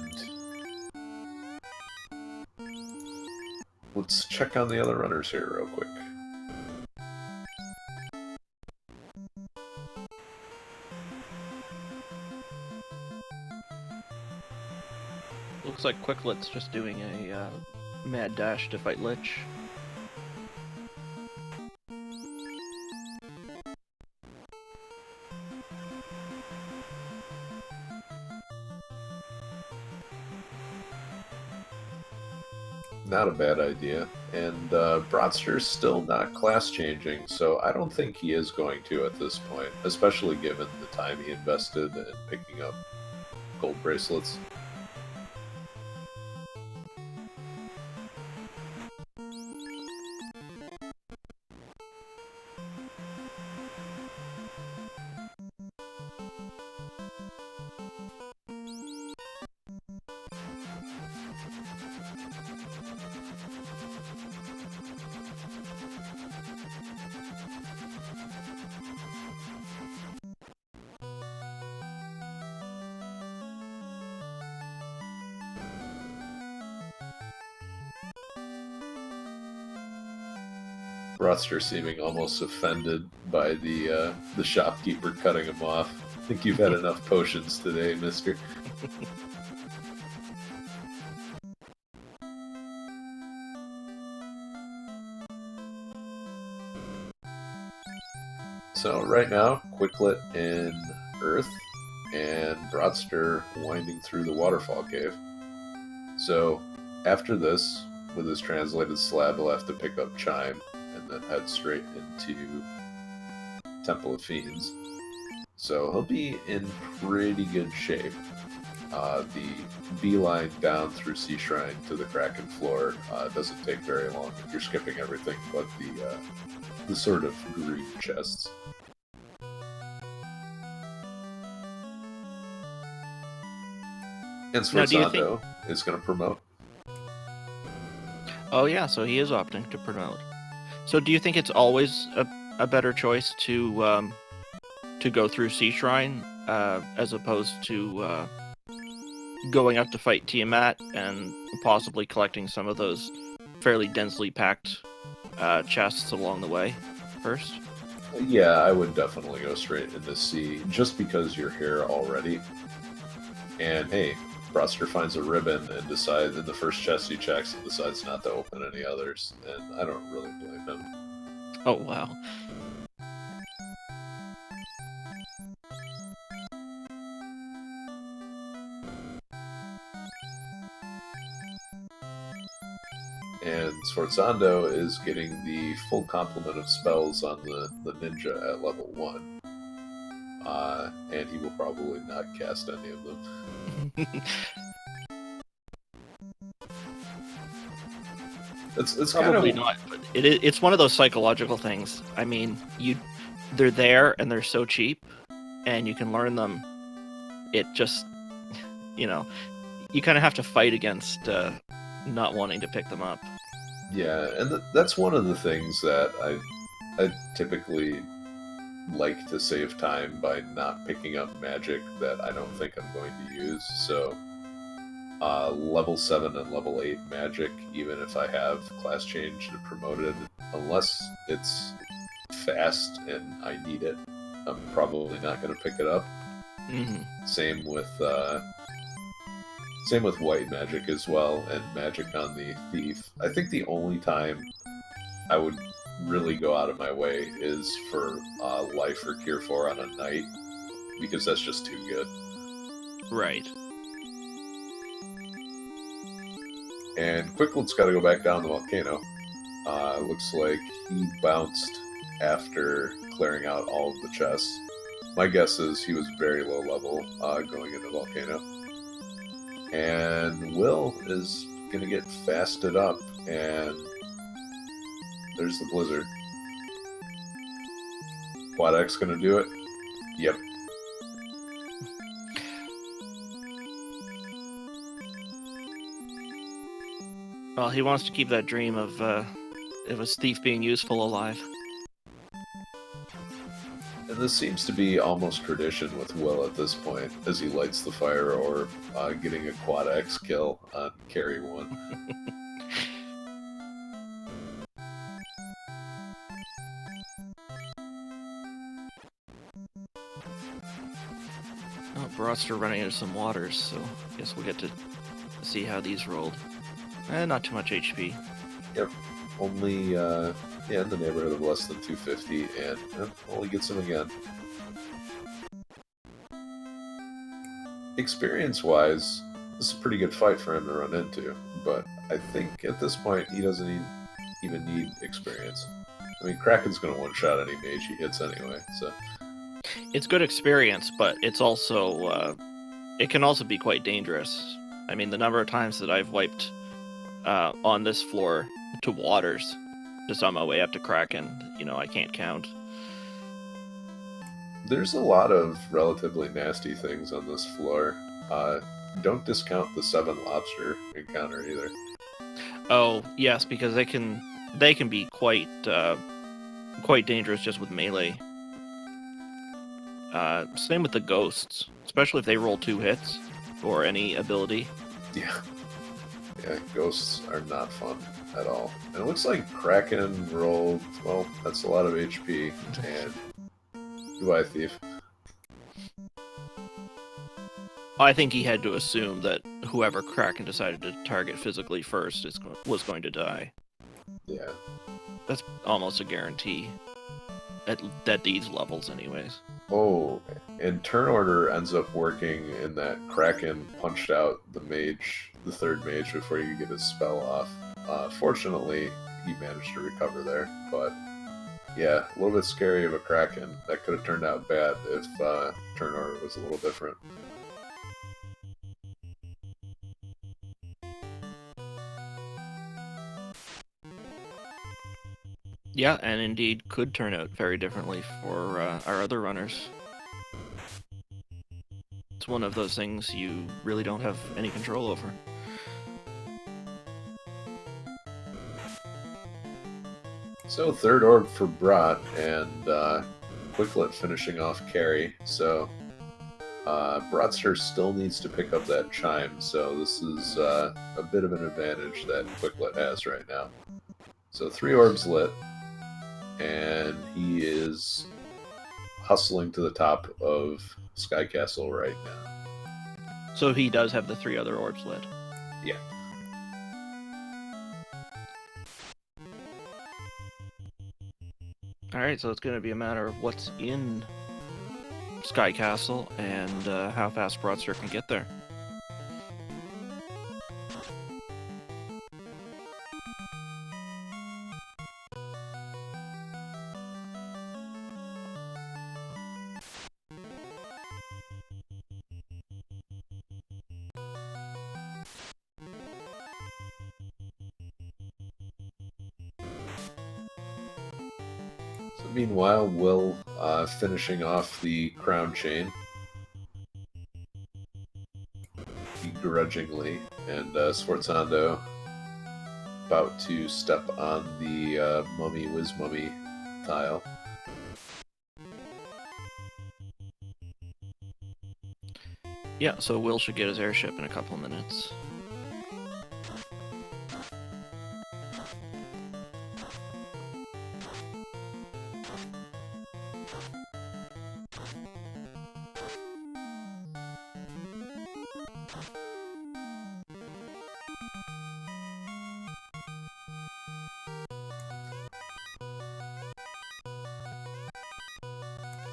let's check on the other runners here real quick. Looks like Quicklet's just doing a mad dash to fight Lich. Not a bad idea. And Broadster's still not class changing, so I don't think he is going to at this point, especially given the time he invested in picking up gold bracelets. Broadster seeming almost offended by the shopkeeper cutting him off. I think you've had enough potions today, mister. So right now, Quicklet in Earth, and Broadster winding through the waterfall cave. So after this, with his translated slab, he'll have to pick up Chime and then head straight into Temple of Fiends. So he'll be in pretty good shape. The beeline down through Sea Shrine to the Kraken floor doesn't take very long if you're skipping everything but the sort of green chests. And Sforzando is going to promote. Oh yeah, so he is opting to promote. So do you think it's always a better choice to go through Sea Shrine as opposed to going up to fight Tiamat and possibly collecting some of those fairly densely packed chests along the way first? Yeah, I would definitely go straight into sea, just because you're here already. And hey, Broster finds a ribbon and decides in the first chest he checks and decides not to open any others, and I don't really blame him. Oh wow. And Sforzando is getting the full complement of spells on the ninja at level 1. And he will probably not cast any of them. It's Probably kind of... not, but it's one of those psychological things. I mean, they're there and they're so cheap, and you can learn them. It just, you kind of have to fight against not wanting to pick them up. Yeah, and that's one of the things that I typically like to save time by not picking up magic that I don't think I'm going to use. So level 7 and level 8 magic, even if I have class changed and promoted, unless it's fast and I need it, I'm probably not going to pick it up. Mm-hmm. Same with Same with white magic as well, and magic on the thief. I think the only time I would really go out of my way is for life or cure 4 on a knight, because that's just too good. Right. And Quicklet's got to go back down the volcano. Looks like he bounced after clearing out all of the chests. My guess is he was very low level going into volcano. And Will is going to get fasted up, and there's the blizzard. Quad X going to do it? Yep. Well, he wants to keep that dream of his thief being useful alive. And this seems to be almost tradition with Will at this point, as he lights the fire or getting a Quad X kill on carry 1. Oh, Broadster running into some waters, so I guess we'll get to see how these rolled. Not too much HP. Yep. Only, in the neighborhood of less than 250, and only gets him again. Experience-wise, this is a pretty good fight for him to run into, but I think at this point he doesn't even need experience. I mean, Kraken's going to one-shot any mage he hits anyway, so... It's good experience, but it's also it can also be quite dangerous. I mean, the number of times that I've wiped on this floor to waters just on my way up to Kraken, I can't count. There's a lot of relatively nasty things on this floor. Don't discount the 7 lobster encounter either. Oh yes, because they can be quite dangerous just with melee. Same with the ghosts, especially if they roll 2 hits or any ability. Yeah, ghosts are not fun at all. And it looks like Kraken rolled, well, that's a lot of HP, and goodbye, Thief. I think he had to assume that whoever Kraken decided to target physically first was going to die. Yeah. That's almost a guarantee. At these levels, anyways. Oh, and turn order ends up working in that Kraken punched out the mage, the 3rd mage, before you get his spell off. Fortunately, he managed to recover there, but yeah, a little bit scary of a Kraken. That could have turned out bad if turn order was a little different. Yeah, and indeed could turn out very differently for our other runners. It's one of those things you really don't have any control over. So 3rd orb for Brat, and Quicklet finishing off carry. So Bratster still needs to pick up that chime, so this is a bit of an advantage that Quicklet has right now. So 3 orbs lit, and he is hustling to the top of Sky Castle right now. So he does have the 3 other orbs lit. Yeah. Alright, so it's going to be a matter of what's in Sky Castle and how fast Broadster can get there. So meanwhile, Will finishing off the crown chain begrudgingly, and Sforzando about to step on the Mummy Whiz Mummy tile. Yeah, so Will should get his airship in a couple of minutes.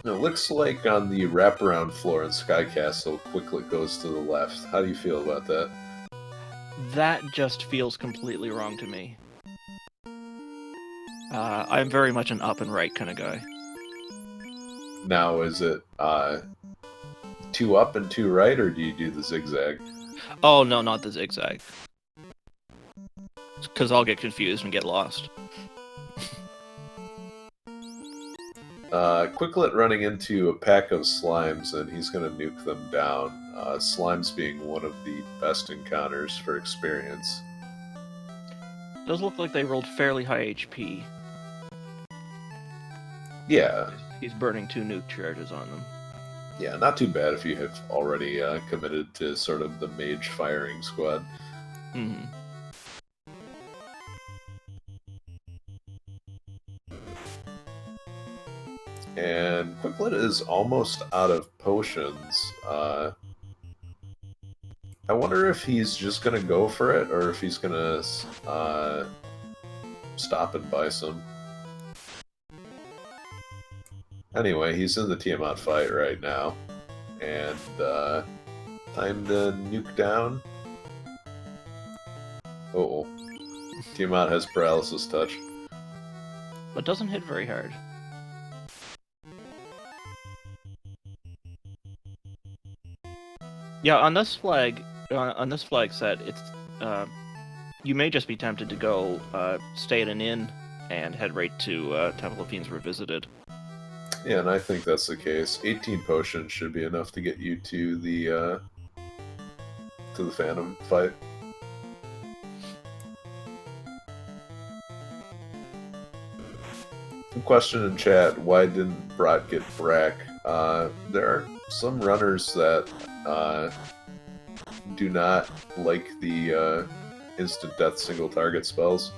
It looks like on the wraparound floor in Sky Castle, Quicklet goes to the left. How do you feel about that? That just feels completely wrong to me. I'm very much an up and right kind of guy. Now, is it 2 up and 2 right, or do you do the zigzag? Oh, no, not the zigzag. Because I'll get confused and get lost. Quicklet running into a pack of slimes, and he's going to nuke them down. Slimes being one of the best encounters for experience. It does look like they rolled fairly high HP. Yeah. He's burning 2 nuke charges on them. Yeah, not too bad if you have already committed to sort of the mage firing squad. Mm-hmm. And Quicklet is almost out of potions. I wonder if he's just going to go for it, or if he's going to stop and buy some. Anyway, he's in the Tiamat fight right now. And time to nuke down. Uh-oh. Tiamat has paralysis touch. But doesn't hit very hard. Yeah, on this flag set, it's you may just be tempted to go stay at an inn and head right to Temple of Fiends Revisited. Yeah, and I think that's the case. 18 potions should be enough to get you to the Phantom fight. Question in chat: why didn't Brat get Brack? There are some runners that do not like the instant death single target spells,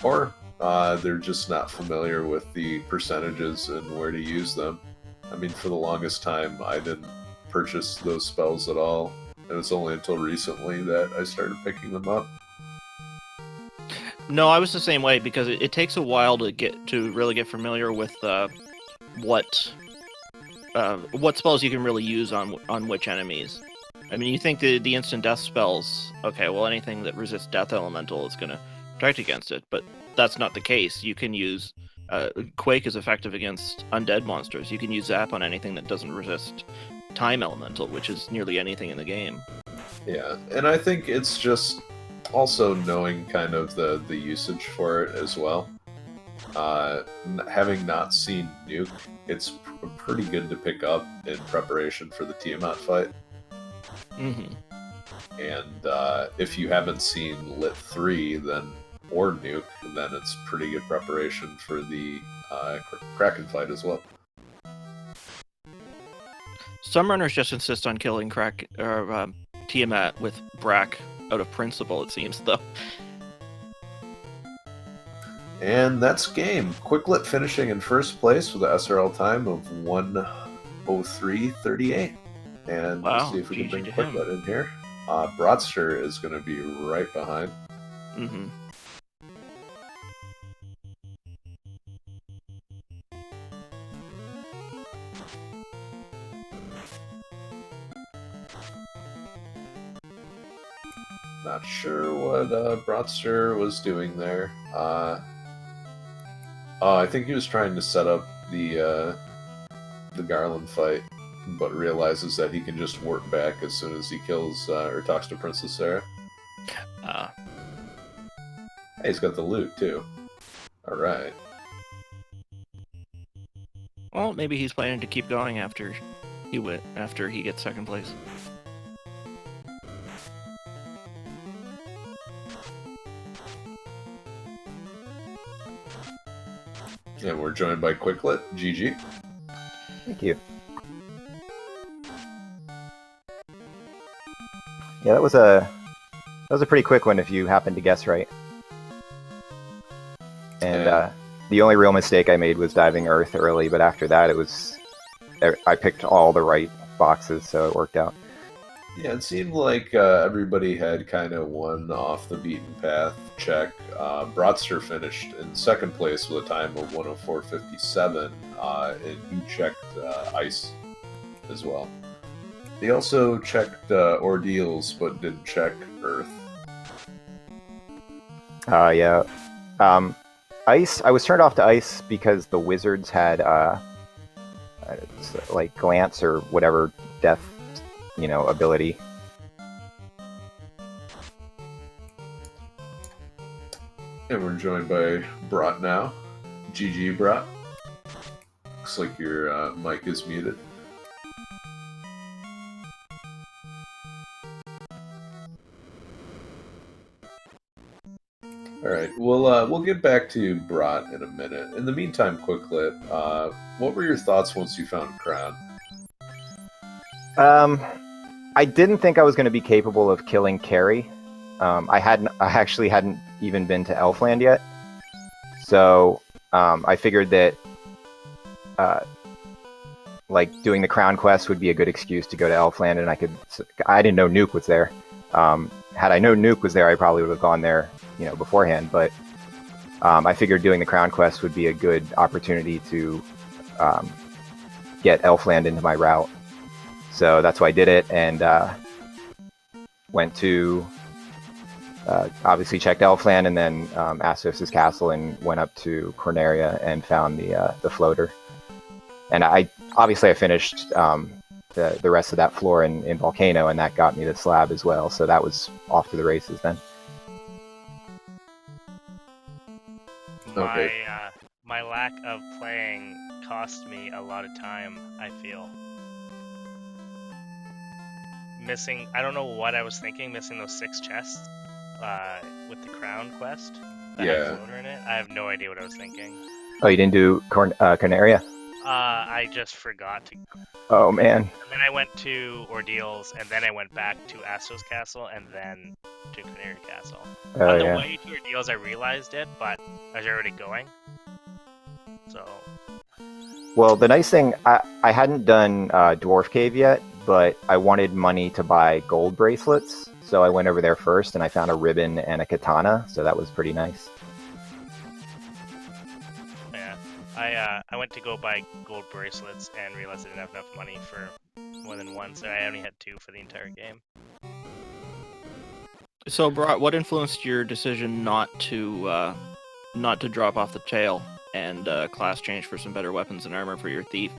or they're just not familiar with the percentages and where to use them. I mean, for the longest time, I didn't purchase those spells at all, and it's only until recently that I started picking them up. No, I was the same way because it takes a while to really get familiar with what spells you can really use on which enemies. I mean, you think the instant death spells, okay, well, anything that resists death elemental is going to protect against it, but that's not the case. You can use Quake is effective against undead monsters. You can use Zap on anything that doesn't resist time elemental, which is nearly anything in the game. Yeah, and I think it's just also knowing kind of the usage for it as well. Having not seen Nuke, it's pretty good to pick up in preparation for the Tiamat fight. Mm-hmm. And if you haven't seen Lit 3 or Nuke, then it's pretty good preparation for the Kraken fight as well. Some runners just insist on killing Tiamat with Brack out of principle, it seems, though. And that's game. Quicklet finishing in first place with an SRL time of 1:03:38. And wow, let's see if we can bring Quicklet in here. Bratster is going to be right behind. Mm-hmm. Not sure what Bratster was doing there. I think he was trying to set up the Garland fight, but realizes that he can just warp back as soon as he kills or talks to Princess Sarah. Hey, he's got the loot too. All right. Well, maybe he's planning to keep going after he gets second place. And we're joined by Quicklet. GG. Thank you. Yeah, that was a pretty quick one if you happened to guess right. And the only real mistake I made was diving Earth early, but after that I picked all the right boxes, so it worked out. Yeah, it seemed like everybody had kind of one off the beaten path check. Brodster finished in second place with a time of 104.57, and he checked ice as well. He also checked ordeals, but didn't check Earth. Yeah. Ice. I was turned off to ice because the wizards had like glance or whatever death, ability. And we're joined by Brat now. GG, Brat. Looks like your mic is muted. All right, we'll get back to Brat in a minute. In the meantime, Quicklit, what were your thoughts once you found Crown? I didn't think I was going to be capable of killing Carrie. I actually hadn't even been to Elfland yet, so I figured that like doing the Crown quest would be a good excuse to go to Elfland, and I didn't know Nuke was there. Had I known Nuke was there, I probably would have gone there, beforehand. But I figured doing the Crown quest would be a good opportunity to get Elfland into my route. So that's why I did it, and went to obviously checked Elfland, and then Astos' castle, and went up to Corneria and found the floater. And I finished the rest of that floor in Volcano, and that got me the slab as well. So that was off to the races then. Okay. My lack of playing cost me a lot of time, I feel. I don't know what I was thinking, missing those 6 chests with the Crown quest that had a floater in it. I have no idea what I was thinking. Oh, you didn't do Corneria? I just forgot to. Oh, man. And then I went to Ordeals, and then I went back to Astos Castle, and then to Canary Castle. On the way to Ordeals, I realized it, but I was already going. So. Well, the nice thing, I hadn't done Dwarf Cave yet, but I wanted money to buy gold bracelets, so I went over there first, and I found a ribbon and a katana, so that was pretty nice. Yeah, I went to go buy gold bracelets and realized I didn't have enough money for more than one, so I only had 2 for the entire game. So, Brat, what influenced your decision not to drop off the tail and class change for some better weapons and armor for your thief?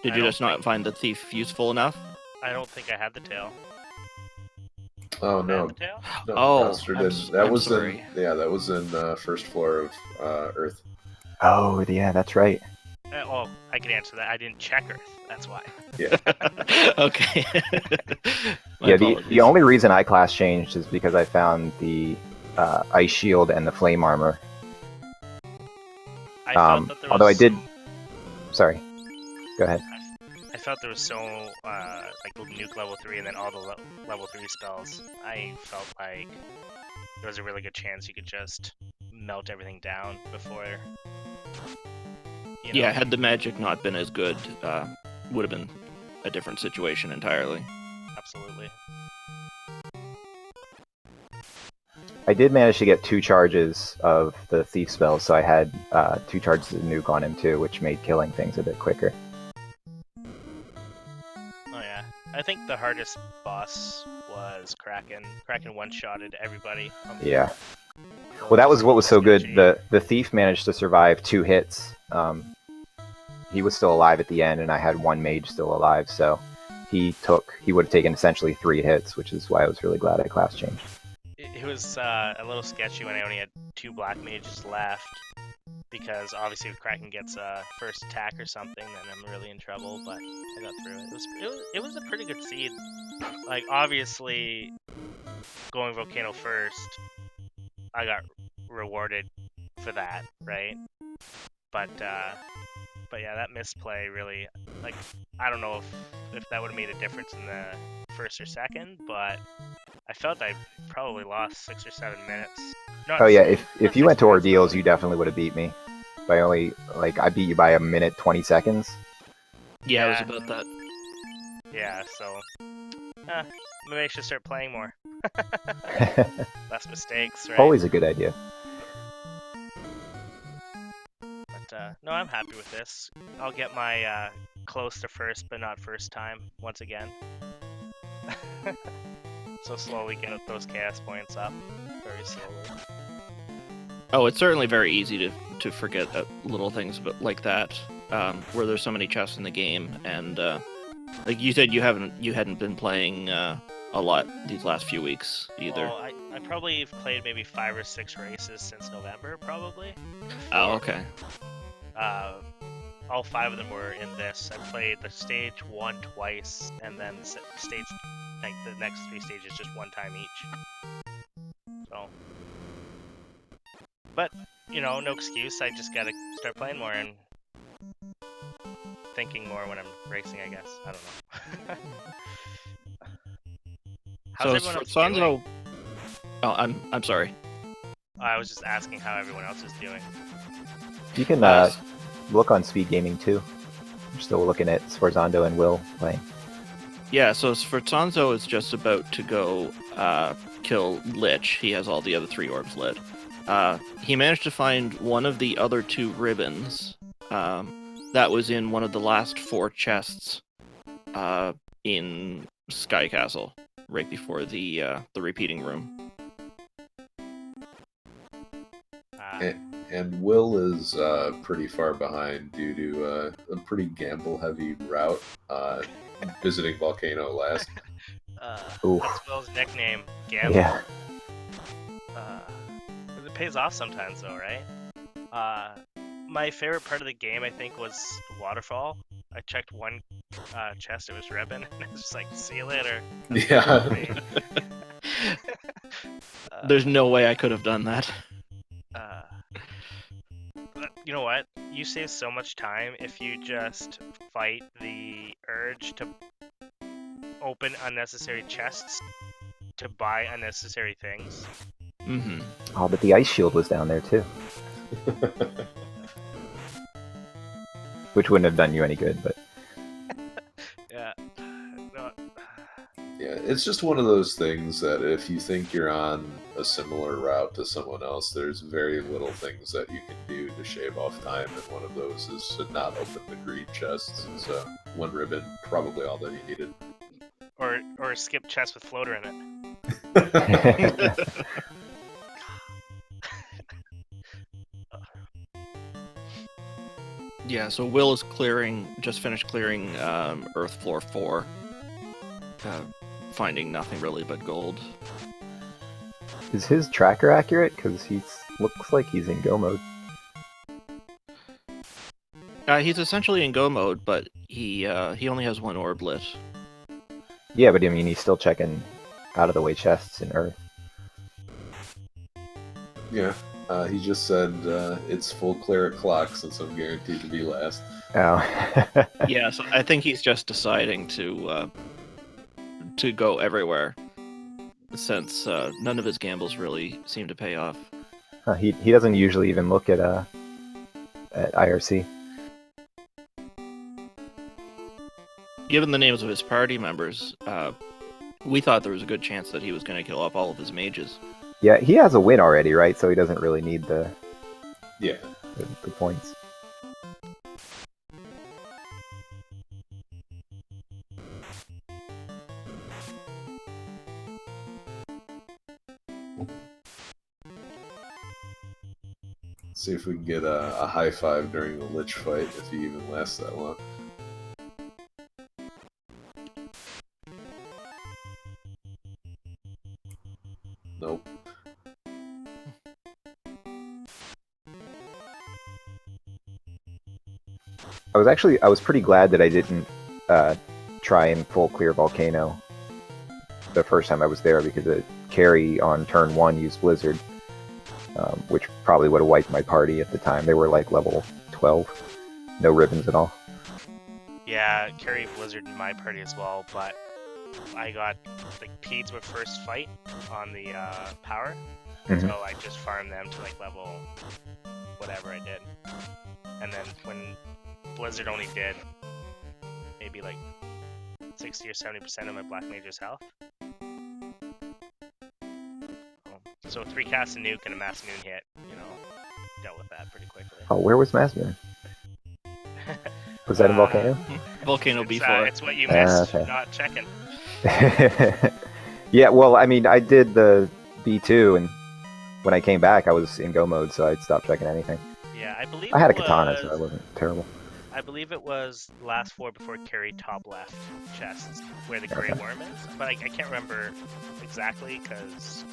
Did you just not find the thief useful enough? I don't think I had the tail. Oh no! The tail? No, oh, didn't. That was in first floor of Earth. Oh yeah, that's right. Oh, I can answer that. I didn't check Earth. That's why. Yeah. Okay. Yeah, the only reason I class changed is because I found the ice shield and the flame armor. I felt that there was although I did. Sorry. Go ahead. I felt there was so like Nuke level 3 and then all the level 3 spells. I felt like there was a really good chance you could just melt everything down before. Yeah, had the magic not been as good, would have been a different situation entirely. Absolutely. I did manage to get 2 charges of the thief spell, so I had 2 charges of Nuke on him too, which made killing things a bit quicker. Oh yeah, I think the hardest boss was Kraken. Kraken one-shotted everybody. Yeah. Well, that was what was so good. The thief managed to survive 2 hits. He was still alive at the end, and I had 1 mage still alive, so he would have taken essentially 3 hits, which is why I was really glad I class changed. It was a little sketchy when I only had 2 black mages left, because obviously if Kraken gets a first attack or something, then I'm really in trouble. But I got through it. It was a pretty good seed. Like obviously, going Volcano first, I got rewarded for that, right? But yeah, that misplay really, like, I don't know if that would have made a difference in the first or second, but I felt I probably lost 6 or 7 minutes. Oh yeah, if you went to Ordeals, you definitely would have beat me. By only, I beat you by a minute 20 seconds. Yeah, it was about that. Yeah, so Maybe I should start playing more. Less mistakes, right? Always a good idea. But no, I'm happy with this. I'll get my close to first, but not first time once again. So slowly get those chaos points up, very slowly. Oh, it's certainly very easy to forget little things but like that, where there's so many chests in the game, and like you said, you hadn't been playing a lot these last few weeks either. Oh, I probably have played maybe 5 or 6 races since November, probably. Oh, okay. All 5 of them were in this. I played the stage 1 twice, and then the stage, like the next 3 stages, just 1 time each. So, but you know, no excuse. I just gotta start playing more and thinking more when I'm racing. I guess I don't know. How's So everyone else Sanzo. doing? Oh, I'm sorry. I was just asking how everyone else is doing. You can Nice. look on Speed Gaming too. I'm still looking at Sforzando and Will playing. Yeah, so Sforzando is just about to go kill Lich. He has all the other 3 orbs lit. He managed to find one of the other 2 ribbons that was in one of the last 4 chests in Sky Castle, right before the repeating room. And Will is pretty far behind due to a pretty gamble-heavy route, visiting Volcano last. Ooh. That's Will's nickname, Gamble. Yeah. It pays off sometimes, though, right? My favorite part of the game, I think, was Waterfall. I checked one chest, it was ribbon, and I was just like, see you later. Yeah. There's no way I could have done that. But you know what? You save so much time if you just fight the urge to open unnecessary chests to buy unnecessary things. Mm-hmm. Oh, but the ice shield was down there too, which wouldn't have done you any good. But Yeah. No, Yeah, it's just one of those things that if you think you're on a similar route to someone else, there's very little things that you can do to shave off time, and one of those is to not open the greed chests. So 1 ribbon, probably all that you needed. or skip chest with floater in it. Yeah, so Will is just finished clearing Earth Floor 4, finding nothing really but gold. is his tracker accurate? Because he looks like he's in go mode. He's essentially in go mode, but he only has 1 orb lit. Yeah, but I mean, he's still checking out of the way chests in Earth. Yeah, he just said it's full clear at clock since I'm guaranteed to be last. Oh. Yeah, so I think he's just deciding to go everywhere, since none of his gambles really seem to pay off. He doesn't usually even look at IRC. Given the names of his party members, we thought there was a good chance that he was going to kill off all of his mages. Yeah, he has a win already, right? So he doesn't really need the points. See if we can get a high five during the Lich fight, if he even lasts that long. Nope. I was pretty glad that I didn't try and full clear Volcano the first time I was there, because the carry on turn 1 used Blizzard, which probably would have wiped my party at the time. They were like level 12, no ribbons at all. Yeah, carry Blizzard in my party as well, but I got like Peds with first fight on the power, Mhm. so I just farmed them to like level whatever I did. And then when Blizzard only did maybe like 60 or 70% of my Black Mage's health. So 3 casts a nuke and a Mass Moon hit, dealt with that pretty quickly. Oh, where was Mass Moon? Was that in Volcano? Volcano B4. It's what you missed, okay. not checking. Yeah, well, I mean, I did the B2, and when I came back, I was in go mode, so I stopped checking anything. Yeah, I believe I had a it katana, was, so I wasn't terrible. I believe it was last 4 before it carried top left chests, where the Grey Okay. Worm is, but I can't remember exactly, because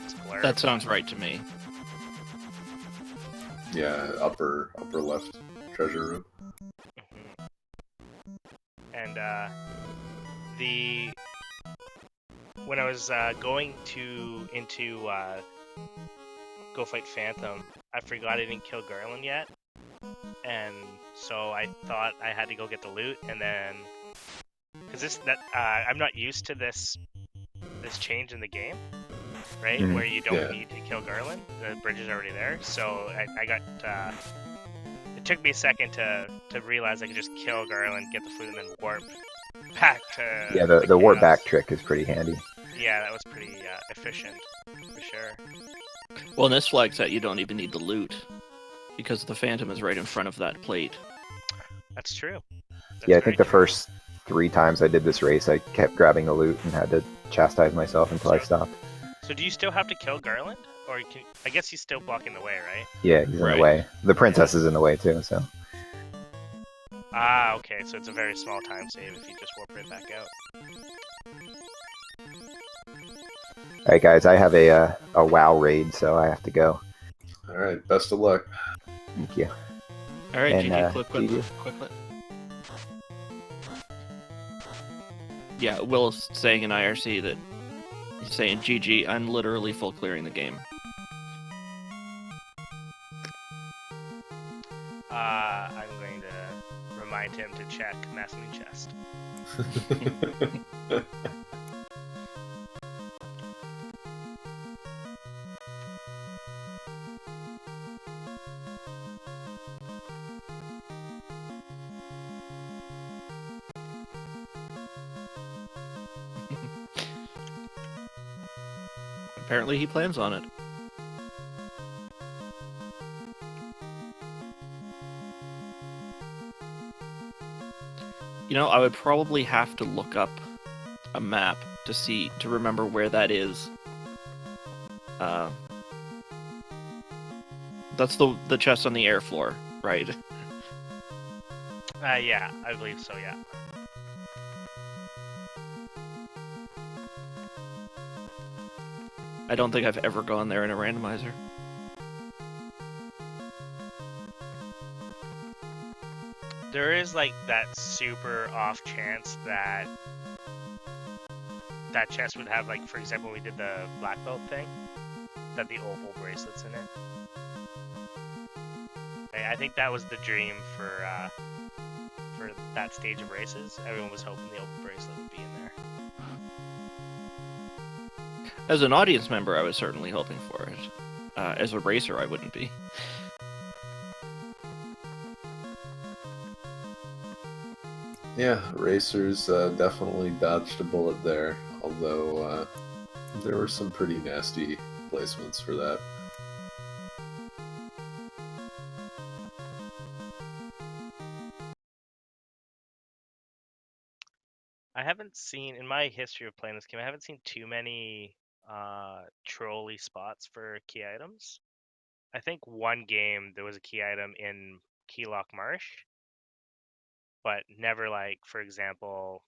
it's blurred. That sounds right to me. Yeah, upper left treasure room. And when I was going into go fight Phantom, I forgot I didn't kill Garland yet, and so I thought I had to go get the loot, and then because I'm not used to this change in the game, right? Mhm. Where you don't Yeah. need to kill Garland, the bridge is already there. So I got. It took me a second to realize I could just kill Garland, get the flute, and then warp back to. Yeah, the warp chaos. back trick is pretty handy. Yeah, that was pretty efficient, for sure. Well, in this flag set, you don't even need the loot, because the Phantom is right in front of that plate. That's true. Yeah, I think the first 3 times I did this race, I kept grabbing the loot and had to chastise myself until I stopped. So do you still have to kill Garland, or I guess he's still blocking the way, right? Yeah, he's in Right. the way. The princess is in the way too, so. Ah, okay. So it's a very small time save if you just warp right back out. Alright guys, I have a WoW raid, so I have to go. All right, best of luck. Thank you. All right, And, GG, quicklet. GG. Quicklet. Yeah, Will's saying in IRC that he's saying, GG, I'm literally full clearing the game. I'm going to remind him to check Mass Moon chest. Apparently he plans on it. You know, I would probably have to look up a map to remember where that is. That's the chest on the air floor, right? Yeah, I believe so, yeah. I don't think I've ever gone there in a randomizer. There is like that super off chance that chest would have, like, for example, when we did the black belt thing, that the opal bracelet's in it. I think that was the dream for that stage of races. Everyone was hoping the opal bracelet would be in there. As an audience member, I was certainly hoping for it. As a racer, I wouldn't be. Yeah, racers definitely dodged a bullet there, although there were some pretty nasty placements for that. I haven't seen, in my history of playing this game, I haven't seen too many trolley spots for key items. I think one game there was a key item in Keylock Marsh, but never, like, for example,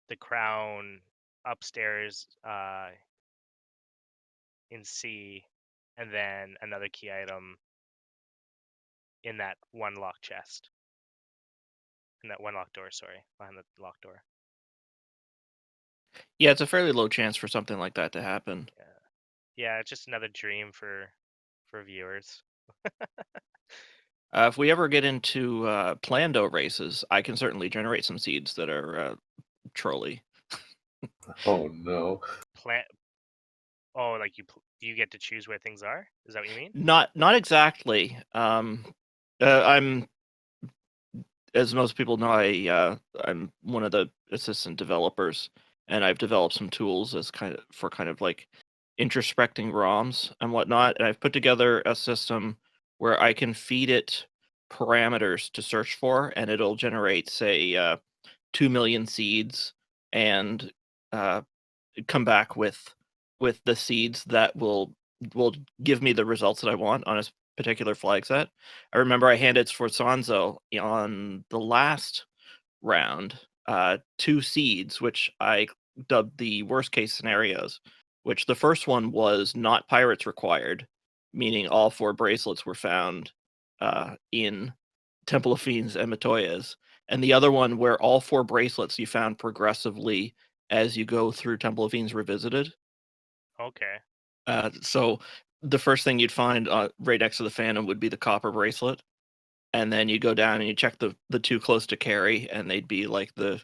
the crown upstairs in C, and then another key item in that one locked chest. In that one locked door, sorry, behind the locked door. Yeah, it's a fairly low chance for something like that to happen. Yeah, it's just another dream for viewers. If we ever get into Plando races, I can certainly generate some seeds that are trolley. Oh no. Oh, like you get to choose where things are? Is that what you mean? Not exactly. I'm as most people know, I'm one of the assistant developers, and I've developed some tools as kind of like introspecting ROMs and whatnot. And I've put together a system where I can feed it parameters to search for, and it'll generate, say, 2 million seeds, and uh, come back with the seeds that will give me the results that I want on a particular flag set. I remember I handed for Sanzo on the last round 2 seeds, which I dubbed the worst case scenarios. Which the first one was not pirates required, meaning all 4 bracelets were found in Temple of Fiends and Matoya's, and the other one where all 4 bracelets you found progressively as you go through Temple of Fiends Revisited. Okay. So the first thing you'd find right next to the Phantom would be the copper bracelet, and then you go down and you check the 2 close to carry, and they'd be like the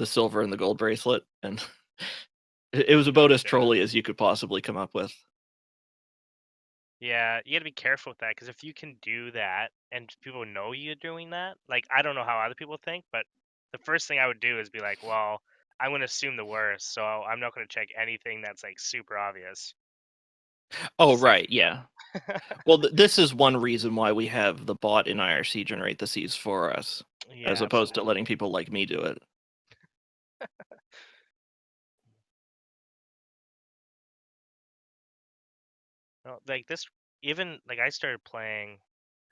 silver and the gold bracelet, and it was about as Gotcha. trolly as you could possibly come up with. Yeah, you gotta be careful with that because if you can do that and people know you're doing that, like I don't know how other people think, but the first thing I would do is be like, well, I'm gonna assume the worst, so I'm not gonna check anything that's like super obvious. Oh, Just like, right, yeah. Well, this is one reason why we have the bot in IRC generate the seeds for us, as yeah, opposed to absolutely. letting people like me do it. No, like this, even like I started playing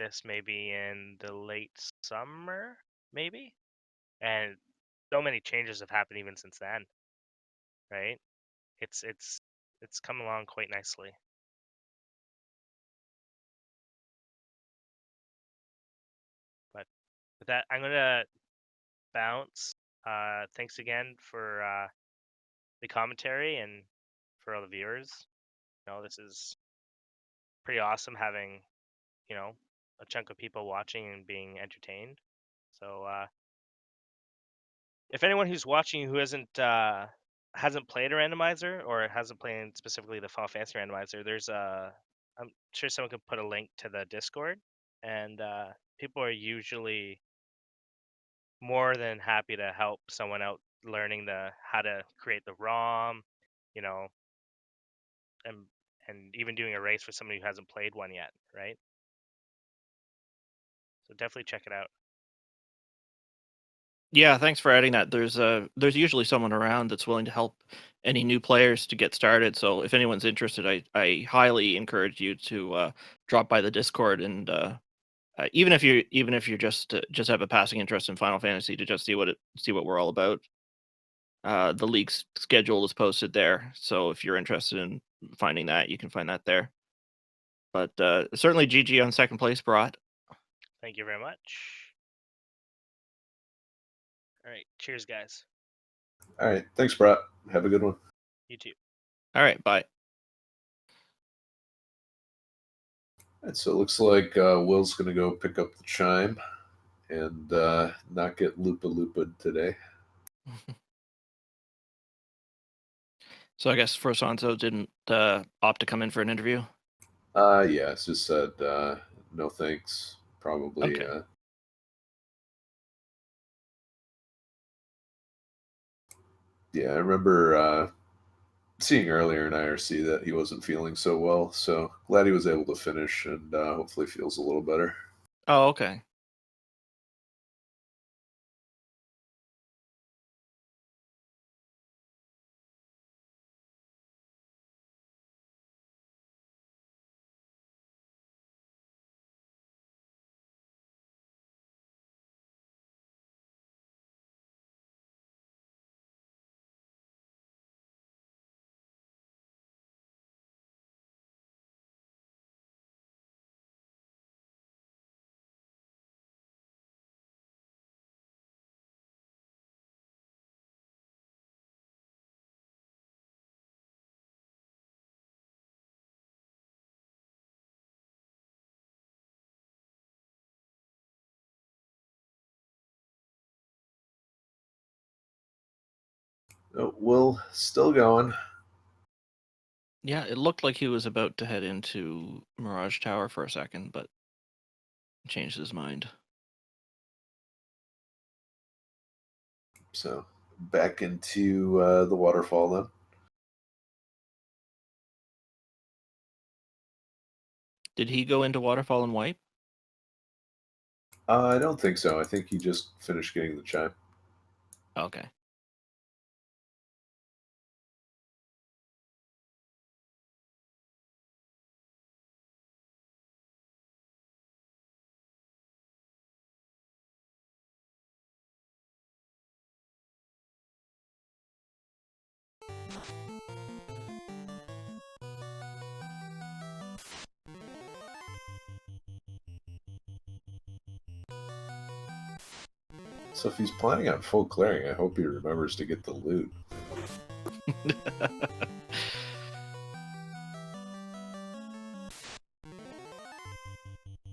this maybe in the late summer, maybe, and so many changes have happened even since then, right? It's come along quite nicely. But with that, I'm gonna bounce. Thanks again for the commentary and for all the viewers. This is pretty awesome having a chunk of people watching and being entertained. So if anyone who's watching who hasn't played a randomizer or hasn't played specifically the Final Fantasy randomizer, I'm sure someone could put a link to the Discord, and people are usually more than happy to help someone out learning how to create the ROM, you know, and and even doing a race for somebody who hasn't played one yet, right? So definitely check it out. Yeah, thanks for adding that. There's usually someone around that's willing to help any new players to get started. So if anyone's interested, I highly encourage you to drop by the Discord, and even if you just have a passing interest in Final Fantasy, to just see what we're all about. The league's schedule is posted there, so if you're interested in finding that, you can find that there. But certainly GG on second place, Brat. Thank you very much. All right, cheers, guys. All right. Thanks, Brett. Have a good one. You too. All right, bye. And so it looks like Will's going to go pick up the chime and not get looped today. So I guess Frosanto didn't opt to come in for an interview. Yeah, it's just said no thanks. Probably. Okay. Yeah, I remember seeing earlier in IRC that he wasn't feeling so well. So glad he was able to finish and hopefully feels a little better. Oh, okay. Will still going. Yeah, it looked like he was about to head into Mirage Tower for a second, but changed his mind. So back into the waterfall then. Did he go into waterfall and wipe? I don't think so. I think he just finished getting the chime. Okay. So if he's planning on full clearing, I hope he remembers to get the loot.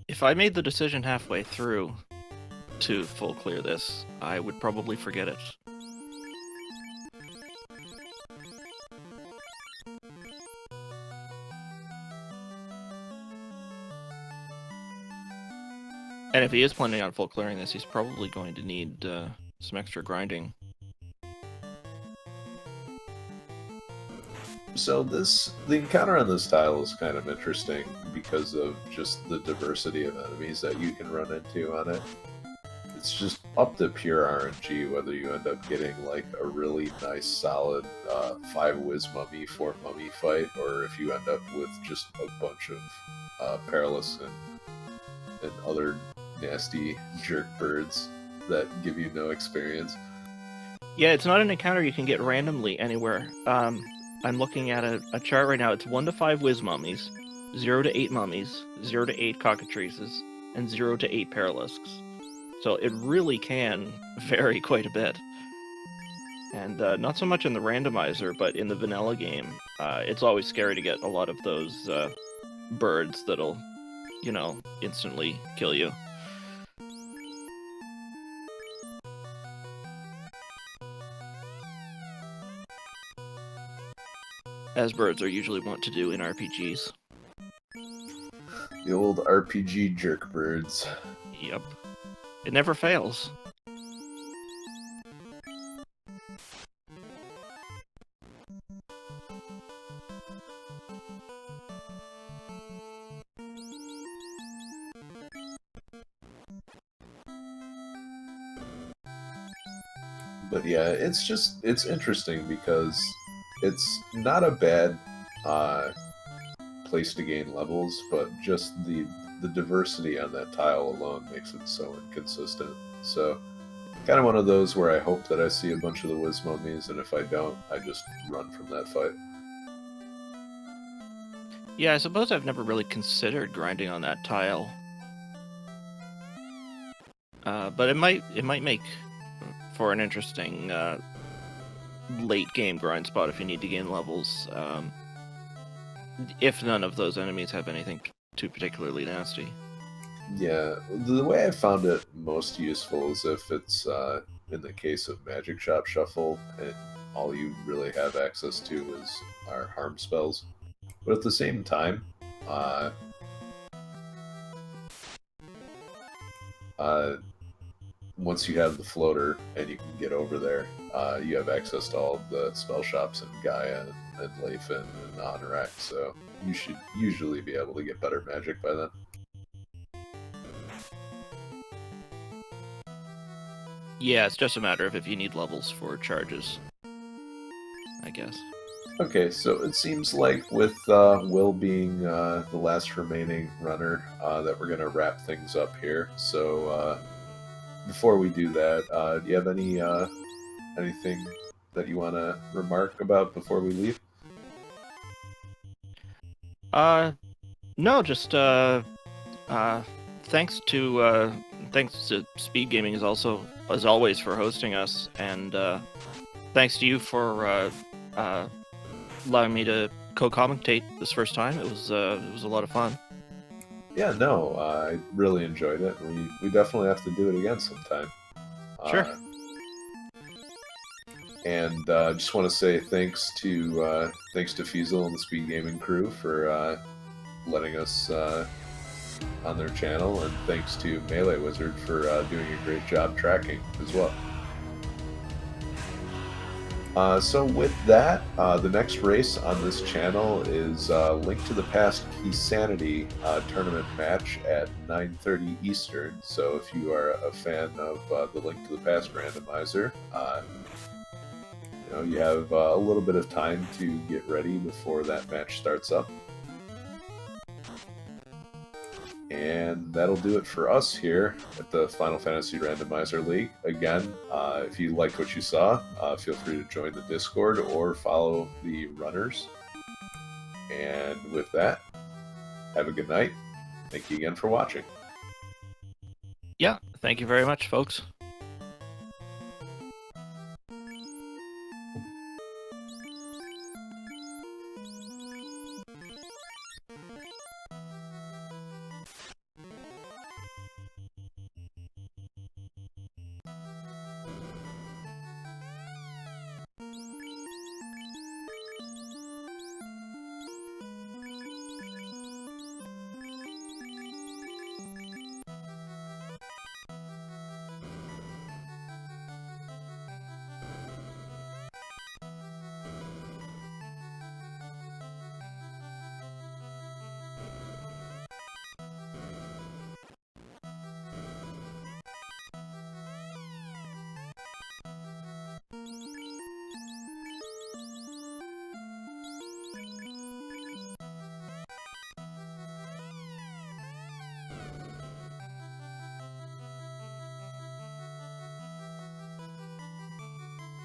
If I made the decision halfway through to full clear this, I would probably forget it. And if he is planning on full clearing this, he's probably going to need some extra grinding. So the encounter on this tile is kind of interesting because of just the diversity of enemies that you can run into on it. It's just up to pure RNG whether you end up getting like a really nice solid 5 whiz mummy, 4 mummy fight, or if you end up with just a bunch of perilous and other nasty jerk birds that give you no experience. Yeah, it's not an encounter you can get randomly anywhere. I'm looking at a chart right now. It's 1 to 5 whiz mummies, 0 to 8 mummies, 0 to 8 cockatrices, and 0 to 8 perilisks. So it really can vary quite a bit. And not so much in the randomizer, but in the vanilla game, it's always scary to get a lot of those birds that'll, instantly kill you. As birds are usually wont to do in RPGs. The old RPG jerk birds. Yep. It never fails. But yeah, it's interesting because it's not a bad place to gain levels, but just the diversity on that tile alone makes it so inconsistent. So kind of one of those where I hope that I see a bunch of the whiz mummies, and if I don't, I just run from that fight. Yeah, I suppose I've never really considered grinding on that tile. But it might make for an interesting late game grind spot if you need to gain levels. If none of those enemies have anything too particularly nasty. Yeah, the way I found it most useful is if it's in the case of Magic Shop Shuffle, and all you really have access to are harm spells. But at the same time, once you have the floater and you can get over there, you have access to all of the spell shops in Gaia and Leifin and Anorak, so you should usually be able to get better magic by then. Yeah, it's just a matter of if you need levels for charges, I guess. Okay, so it seems like with Will being the last remaining runner, that we're going to wrap things up here. So before we do that, do you have anything that you want to remark about before we leave? No, just thanks to Speed Gaming as always for hosting us, and thanks to you for allowing me to co-commentate this first time. It was a lot of fun. Yeah, no, I really enjoyed it. We definitely have to do it again sometime. Sure. And just want to say thanks to Feasel and the Speed Gaming crew for letting us on their channel, and thanks to Melee Wizard for doing a great job tracking as well. So with that, the next race on this channel is Link to the Past Keysanity tournament match at 9:30 Eastern. So if you are a fan of the Link to the Past randomizer, you have a little bit of time to get ready before that match starts up. And that'll do it for us here at the Final Fantasy Randomizer League. Again, if you liked what you saw, feel free to join the Discord or follow the runners. And with that, have a good night. Thank you again for watching. Yeah, thank you very much, folks.